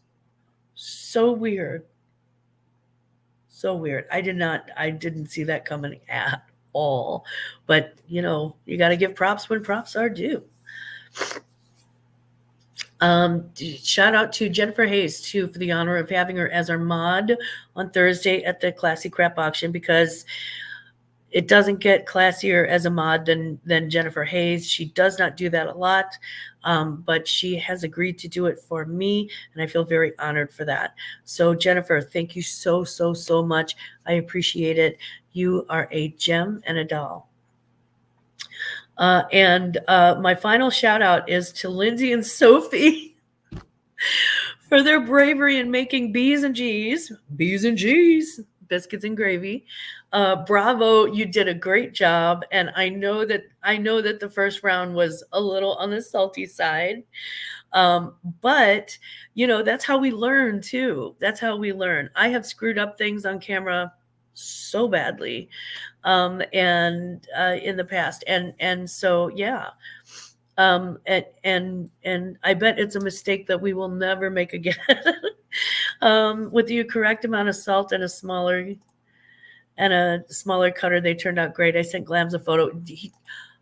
so weird. So weird. I didn't see that coming at all. But you got to give props when props are due. Shout out to Jennifer Hayes too, for the honor of having her as our mod on Thursday at the Classy Crap Auction, because it doesn't get classier as a mod than Jennifer Hayes. She does not do that a lot, but she has agreed to do it for me, and I feel very honored for that. So Jennifer, thank you so, so, so much. I appreciate it. You are a gem and a doll. And my final shout out is to Lindsay and Sophie for their bravery in making B's and G's, biscuits and gravy. Bravo, you did a great job. And I know that the first round was a little on the salty side. But that's how we learn too. That's how we learn. I have screwed up things on camera so badly, and in the past. And so, yeah. And I bet it's a mistake that we will never make again. With the correct amount of salt and a smaller cutter, they turned out great. I sent Glamz a photo.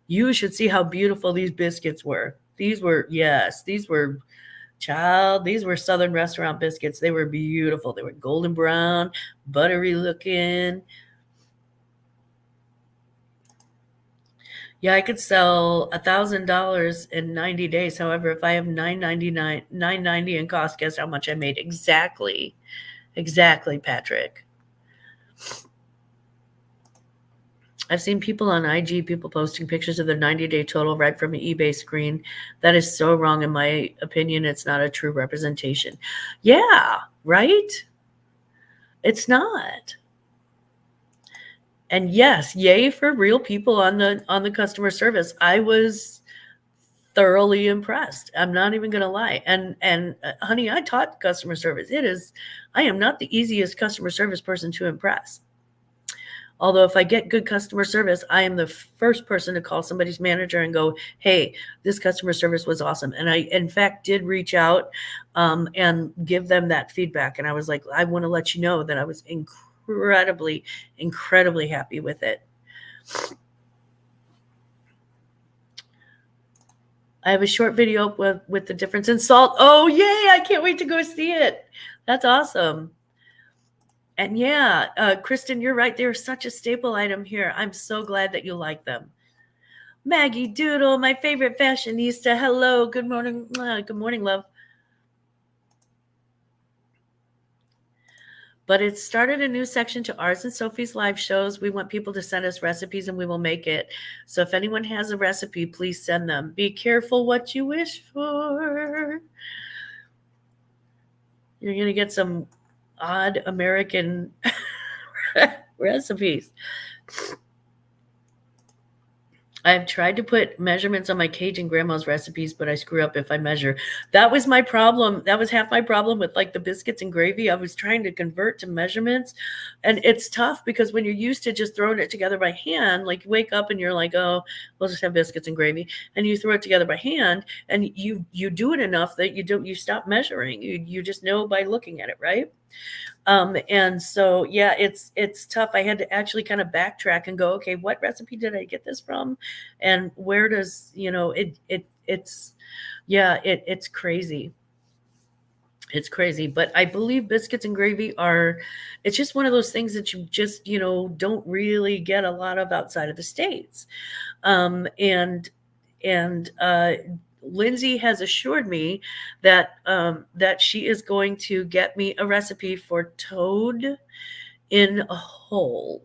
You should see how beautiful these biscuits were. These were Southern restaurant biscuits. They were beautiful. They were golden brown, buttery looking. Yeah, I could sell $1,000 in 90 days. However, if I have $9.90 in cost, guess how much I made? Exactly, Patrick. I've seen people on IG, people posting pictures of their 90-day total right from an eBay screen. That is so wrong. In my opinion, it's not a true representation. Yeah, right? It's not. And yes, yay for real people on the customer service. I was thoroughly impressed. I'm not even going to lie. And honey, I taught customer service. I am not the easiest customer service person to impress. Although if I get good customer service, I am the first person to call somebody's manager and go, hey, this customer service was awesome. And I, in fact, did reach out and give them that feedback. And I was like, I want to let you know that I was incredibly happy with it. I have a short video with the difference in salt. Oh, yay. I can't wait to go see it. That's awesome. And yeah, Kristen, you're right. They're such a staple item here. I'm so glad that you like them. Maggie Doodle, my favorite fashionista. Hello. Good morning. Good morning, love. But it started a new section to ours and Sophie's live shows. We want people to send us recipes and we will make it. So if anyone has a recipe, please send them. Be careful what you wish for. You're going to get some odd American recipes. I've tried to put measurements on my Cajun grandma's recipes, but I screw up if I measure. That was my problem. That was half my problem with like the biscuits and gravy. I was trying to convert to measurements, and it's tough because when you're used to just throwing it together by hand, like you wake up and you're like, oh, we'll just have biscuits and gravy, and you throw it together by hand, and you do it enough that you stop measuring. You just know by looking at it, right? And so, yeah, it's tough. I had to actually kind of backtrack and go, okay, what recipe did I get this from? And where does, it's crazy. It's crazy, but I believe biscuits and gravy it's just one of those things that you just, don't really get a lot of outside of the States. And Lindsay has assured me that she is going to get me a recipe for toad in a hole.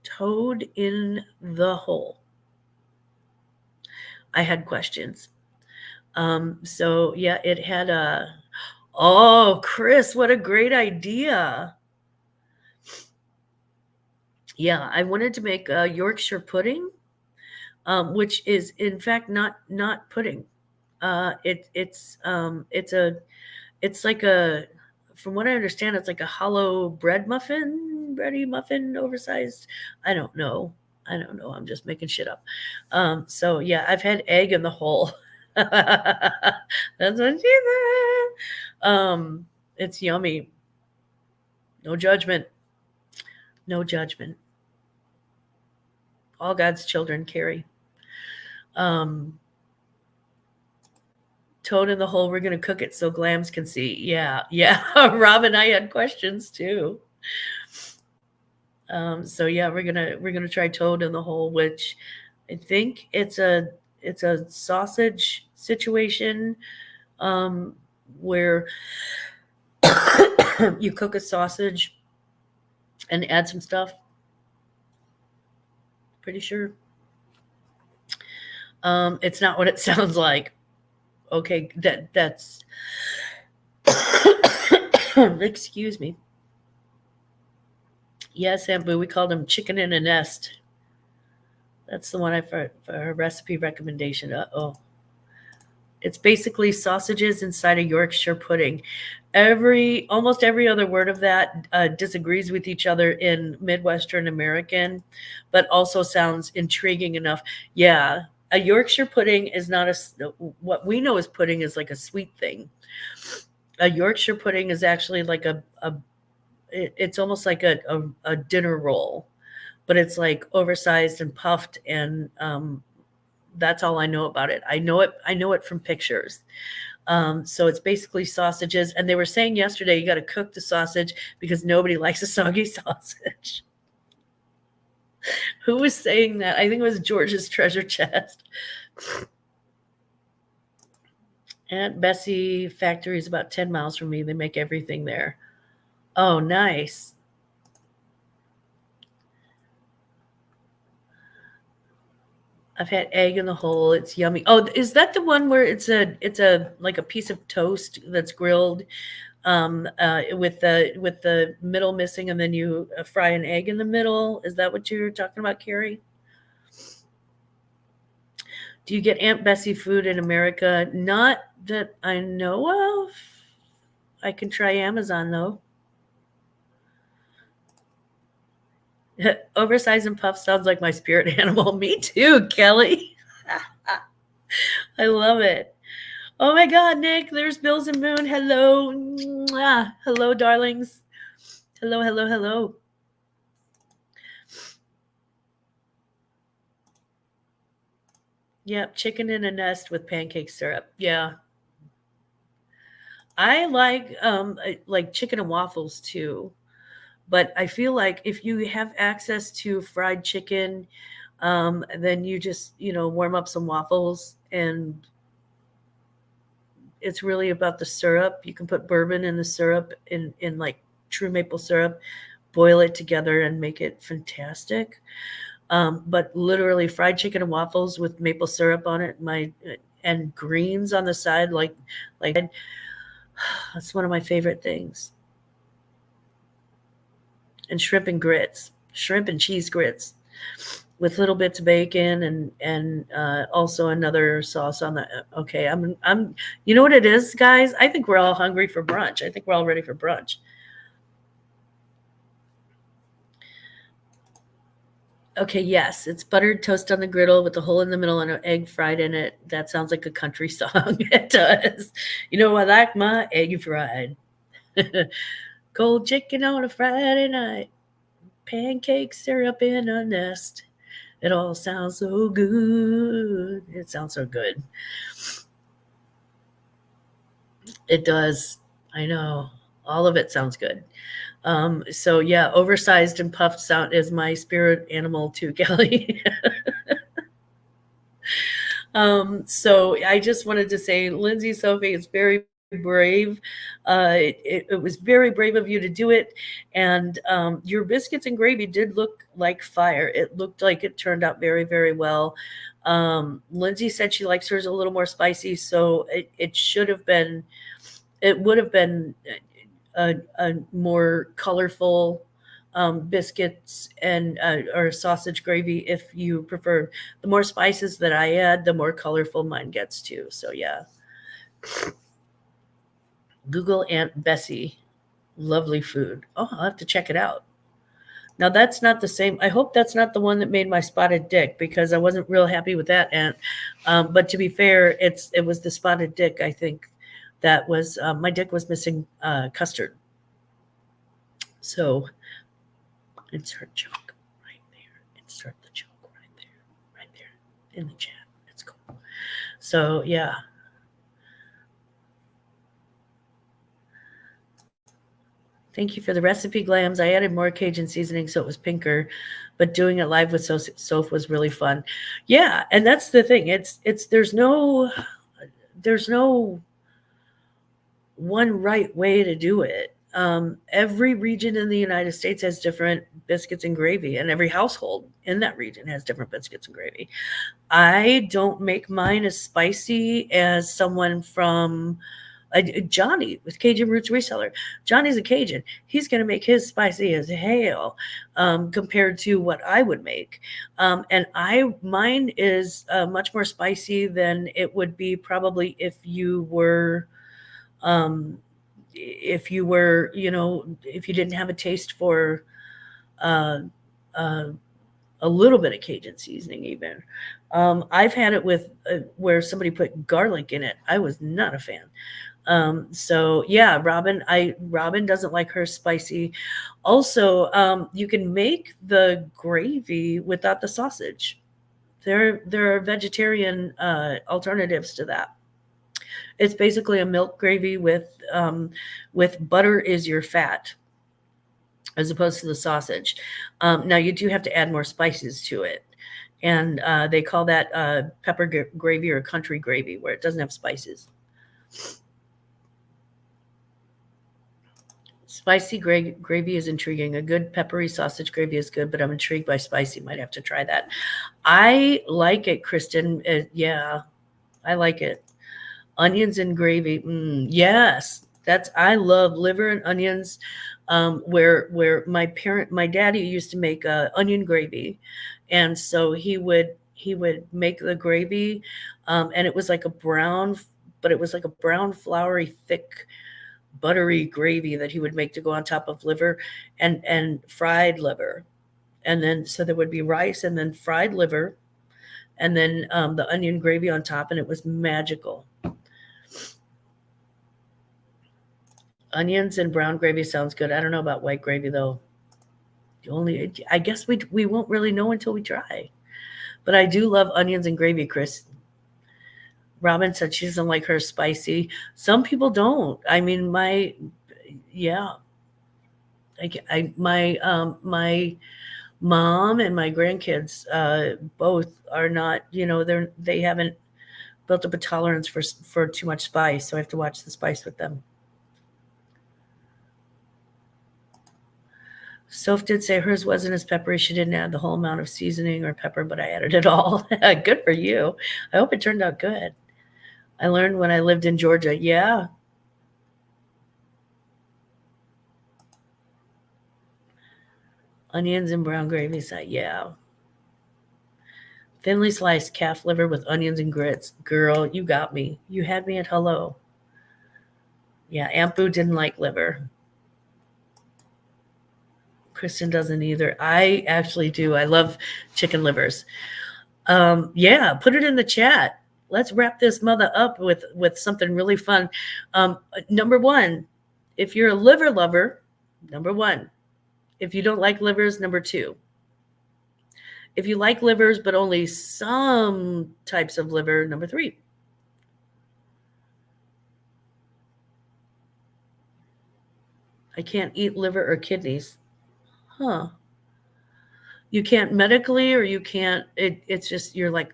Toad in the hole. I had questions. So yeah, it had oh, Chris, what a great idea. Yeah, I wanted to make a Yorkshire pudding. Which is in fact not pudding. It's like a, from what I understand, it's like a hollow bready muffin, oversized. I don't know. I'm just making shit up. So yeah, I've had egg in the hole. That's what she said. It's yummy. No judgment. No judgment. All God's children, Carrie. Toad in the hole. We're going to cook it so Glamz can see. Yeah. Rob and I had questions too. So yeah, we're gonna try toad in the hole, which I think it's a sausage situation, where you cook a sausage and add some stuff. Pretty sure. It's not what it sounds like. Okay, that's excuse me. Yes, Aunt Boo, we called them chicken in a nest. That's the one for her recipe recommendation. Uh-oh. It's basically sausages inside a Yorkshire pudding. Almost every other word of that disagrees with each other in Midwestern American, but also sounds intriguing enough. Yeah, a Yorkshire pudding is not what we know as pudding is like a sweet thing. A Yorkshire pudding is actually like it's almost like a dinner roll, but it's like oversized and puffed, and that's all I know about it. I know it from pictures. So it's basically sausages. And they were saying yesterday, you got to cook the sausage because nobody likes a soggy sausage. Who was saying that? I think it was George's Treasure Chest. Aunt Bessie factory is about 10 miles from me. They make everything there. Oh, nice. I've had egg in the hole. It's yummy. Oh, is that the one where it's a like a piece of toast that's grilled, with the middle missing, and then you fry an egg in the middle? Is that what you're talking about, Carrie? Do you get Aunt Bessie food in America? Not that I know of. I can try Amazon though. Oversized and puff sounds like my spirit animal. Me too, Kelly. I love it. Oh my God, Nick, there's Bills and Moon. Hello. Mwah. Hello, darlings. Hello. Yep, chicken in a nest with pancake syrup. Yeah. I like chicken and waffles too. But I feel like if you have access to fried chicken, then you just, warm up some waffles, and it's really about the syrup. You can put bourbon in the syrup in like true maple syrup, boil it together and make it fantastic. But literally fried chicken and waffles with maple syrup on it, and greens on the side, like that's one of my favorite things. And shrimp and cheese grits with little bits of bacon and also another sauce on the. Okay, I'm. You know what it is, guys? I think we're all hungry for brunch. I think we're all ready for brunch. Okay, yes, it's buttered toast on the griddle with a hole in the middle and an egg fried in it. That sounds like a country song. It does. You know, I like my egg fried. Cold chicken on a Friday night. Pancake syrup in a nest. It all sounds so good. It sounds so good. It does. I know. All of it sounds good. So yeah, oversized and puffed sound is my spirit animal too, Kelly. So I just wanted to say, Lindsay Sophie is very brave. It was very brave of you to do it. And your biscuits and gravy did look like fire. It looked like it turned out very, very well. Lindsay said she likes hers a little more spicy, so it should have been, it would have been a more colorful biscuits and or sausage gravy if you prefer. The more spices that I add, the more colorful mine gets too. So yeah. Google Aunt Bessie, lovely food. Oh, I'll have to check it out. Now that's not the same. I hope that's not the one that made my spotted dick, because I wasn't real happy with that aunt. But to be fair, it was the spotted dick. I think that was my dick was missing custard. So insert joke right there. Insert the joke right there in the chat. It's cool. So yeah. Thank you for the recipe, Glamz. I added more Cajun seasoning so it was pinker, but doing it live with Soph was really fun. Yeah, and that's the thing. There's no one right way to do it. Every region in the United States has different biscuits and gravy, and every household in that region has different biscuits and gravy. I don't make mine as spicy as someone from Johnny with Cajun Roots Reseller. Johnny's a Cajun. He's going to make his spicy as hell compared to what I would make. And mine is much more spicy than it would be probably if you were, if you didn't have a taste for uh, uh, a little bit of Cajun seasoning even. I've had it with where somebody put garlic in it. I was not a fan. So yeah, Robin doesn't like her spicy. Also, you can make the gravy without the sausage. There are vegetarian alternatives to that. It's basically a milk gravy with butter is your fat, as opposed to the sausage. Now you do have to add more spices to it. And they call that pepper gravy or country gravy, where it doesn't have spices. Spicy gravy is intriguing. A good peppery sausage gravy is good, but I'm intrigued by spicy. Might have to try that. I like it, Kristen. Yeah, I like it. Onions and gravy. Yes, I love liver and onions. Where my daddy used to make onion gravy, and so he would make the gravy, and it was like a brown, but it was like a brown, floury, thick, buttery gravy that he would make to go on top of liver and fried liver. And then so there would be rice and then fried liver and then the onion gravy on top, and it was magical. Onions and brown gravy sounds good. I don't know about white gravy though. I guess we won't really know until we try. But I do love onions and gravy, Chris. Robin said she doesn't like her spicy. Some people don't. I mean, my mom and my grandkids both are not. They haven't built up a tolerance for too much spice, so I have to watch the spice with them. Soph did say hers wasn't as peppery. She didn't add the whole amount of seasoning or pepper, but I added it all. Good for you. I hope it turned out good. I learned when I lived in Georgia. Yeah. Onions and brown gravy side. Yeah. Thinly sliced calf liver with onions and grits. Girl, you got me. You had me at hello. Yeah, Aunt Boo didn't like liver. Kristen doesn't either. I actually do. I love chicken livers. Yeah, put it in the chat. Let's wrap this mother up with something really fun. Number one, if you're a liver lover, number one. If you don't like livers, number two. If you like livers, but only some types of liver, number three. I can't eat liver or kidneys. Huh. You can't medically, or you can't, it's just, you're like,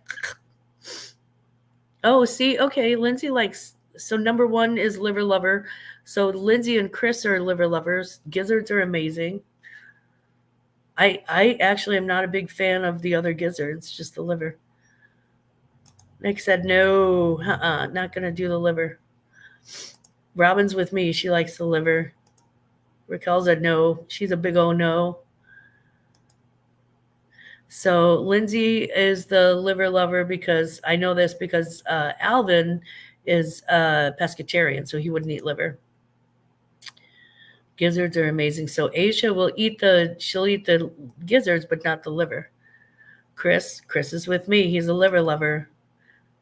oh, see, okay, Lindsay likes, so number one is liver lover. So Lindsay and Chris are liver lovers. Gizzards are amazing. I actually am not a big fan of the other gizzards, just the liver. Nick said, no, not going to do the liver. Robin's with me. She likes the liver. Raquel said no. She's a big old no. So Lindsay is the liver lover because I know this because Alvin is a pescatarian, so he wouldn't eat liver. Gizzards are amazing. So Asia will she'll eat the gizzards, but not the liver. Chris is with me. He's a liver lover.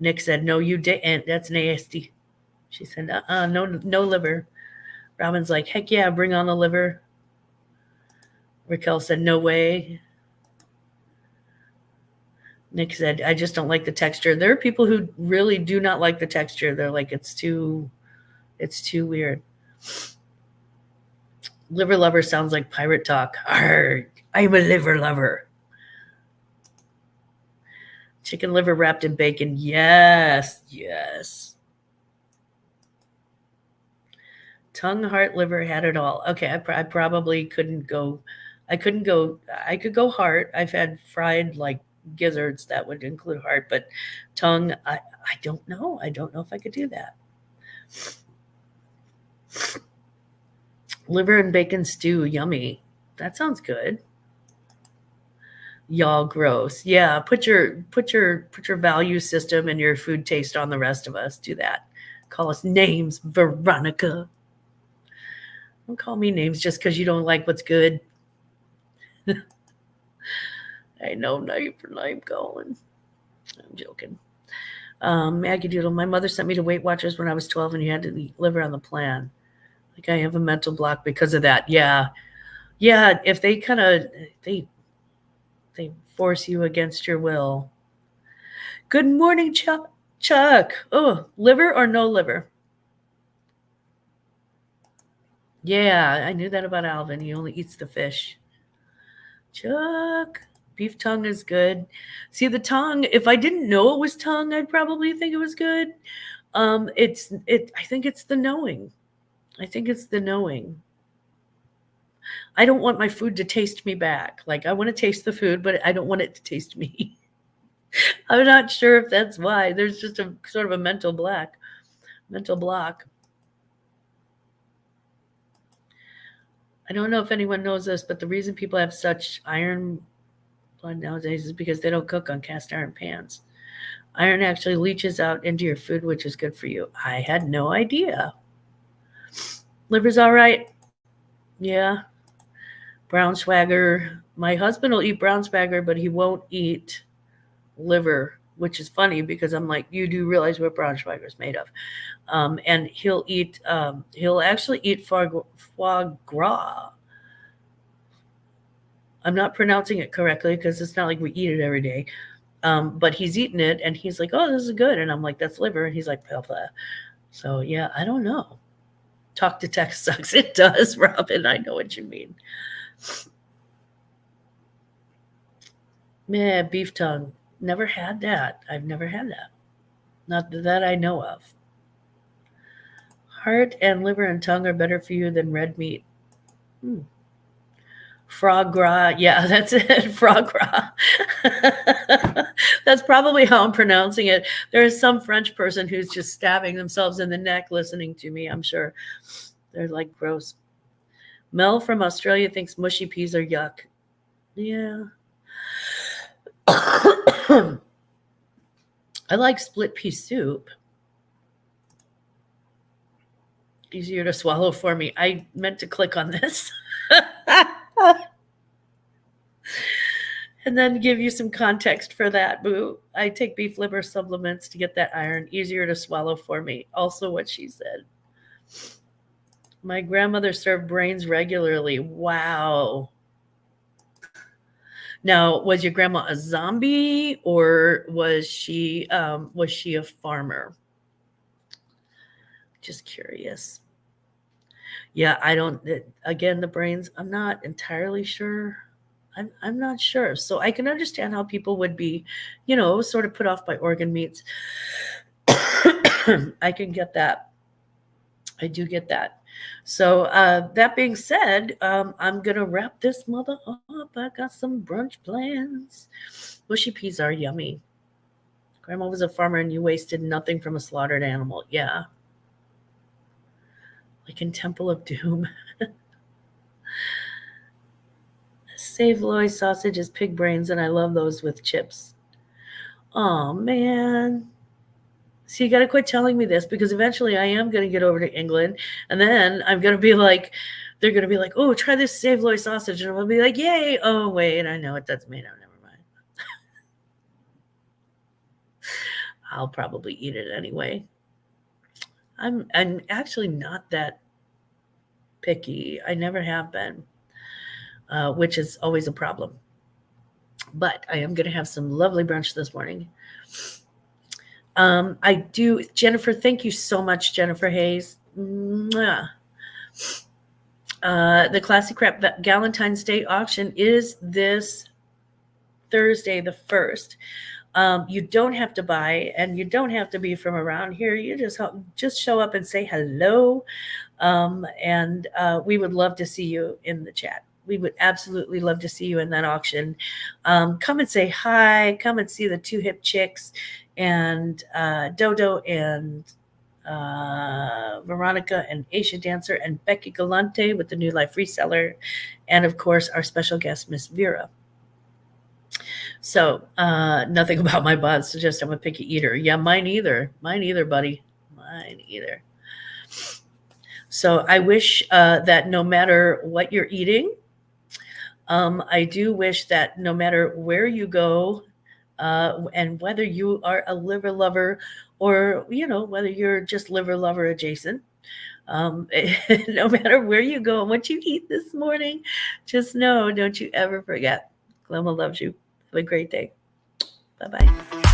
Nick said, no, you didn't. That's nasty. She said, no liver. Robin's like, heck yeah, bring on the liver. Raquel said, no way. Nick said, I just don't like the texture. There are people who really do not like the texture. They're like, it's too weird. Liver lover sounds like pirate talk. Arr, I'm a liver lover. Chicken liver wrapped in bacon. Yes. Tongue, heart, liver, had it all. Okay, I probably couldn't go. I could go heart. I've had fried like gizzards that would include heart, but tongue, I don't know. I don't know if I could do that. Liver and bacon stew, yummy. That sounds good. Y'all gross. Yeah, put your value system and your food taste on the rest of us. Do that. Call us names, Veronica. Don't call me names just because you don't like what's good. I know name going. I'm joking. Maggie Doodle, my mother sent me to Weight Watchers when I was 12 and you had to eat liver on the plan. Like I have a mental block because of that. Yeah. If they kind of, they force you against your will. Good morning, Chuck. Oh, liver or no liver? Yeah, I knew that about Alvin. He only eats the fish. Chuck, beef tongue is good. See, the tongue, if I didn't know it was tongue, I'd probably think it was good. I think it's the knowing. I don't want my food to taste me back. Like I want to taste the food, but I don't want it to taste me. I'm not sure if that's why. There's just a sort of a mental block. I don't know if anyone knows this, but the reason people have such iron blood nowadays is because they don't cook on cast iron pans. Iron actually leaches out into your food, which is good for you. I had no idea. Liver's all right. Yeah. Brown swagger. My husband will eat brown swagger, but he won't eat liver, which is funny because I'm like, you do realize what brown swagger is made of. And he'll actually eat foie gras. I'm not pronouncing it correctly because it's not like we eat it every day. But he's eaten it and he's like, oh, this is good. And I'm like, that's liver. And he's like, blah, blah. So yeah, I don't know. Talk to text sucks. It does, Robin. I know what you mean. Yeah, beef tongue. Never had that. I've never had that. Not that I know of. Heart and liver and tongue are better for you than red meat. Frog gras. Yeah, that's it. Frog gras. That's probably how I'm pronouncing it. There is some French person who's just stabbing themselves in the neck listening to me, I'm sure. They're like gross. Mel from Australia thinks mushy peas are yuck. Yeah. I like split pea soup. Easier to swallow for me. I meant to click on this. And then give you some context for that, boo. I take beef liver supplements to get that iron. Easier to swallow for me. Also what she said. My grandmother served brains regularly. Wow. Now, was your grandma a zombie or was she a farmer? Just curious. Yeah, I don't. Again, the brains. I'm not entirely sure. I'm not sure. So I can understand how people would be, sort of put off by organ meats. I can get that. I do get that. So that being said, I'm going to wrap this mother up. I got some brunch plans. Mushy peas are yummy. Grandma was a farmer and you wasted nothing from a slaughtered animal. Yeah. Like in Temple of Doom. Savoy sausage is pig brains, and I love those with chips. Oh, man. So you got to quit telling me this because eventually I am going to get over to England, and then I'm going to be like, they're going to be like, oh, try this Savoy sausage, and I'll be like, yay. Oh, wait, I know what that's made of. Never mind. I'll probably eat it anyway. I'm actually not that picky. I never have been. Which is always a problem. But I am going to have some lovely brunch this morning. I do. Jennifer, thank you so much, Jennifer Hayes. The Classy Crap Valentine's Day auction is this Thursday, the 1st. You don't have to buy, and you don't have to be from around here. You just show up and say hello, and we would love to see you in the chat. We would absolutely love to see you in that auction. Come and say hi. Come and see the two hip chicks and Dodo and Veronica and Aisha Dancer and Becky Galante with the New Life Reseller. And of course, our special guest, Miss Vera. So nothing about my bod suggests I'm a picky eater. Yeah, mine either. Mine either, buddy. Mine either. So I wish that no matter what you're eating, I do wish that no matter where you go, and whether you are a liver lover or, whether you're just liver lover adjacent, no matter where you go and what you eat this morning, just know, don't you ever forget, Glamma loves you. Have a great day. Bye-bye.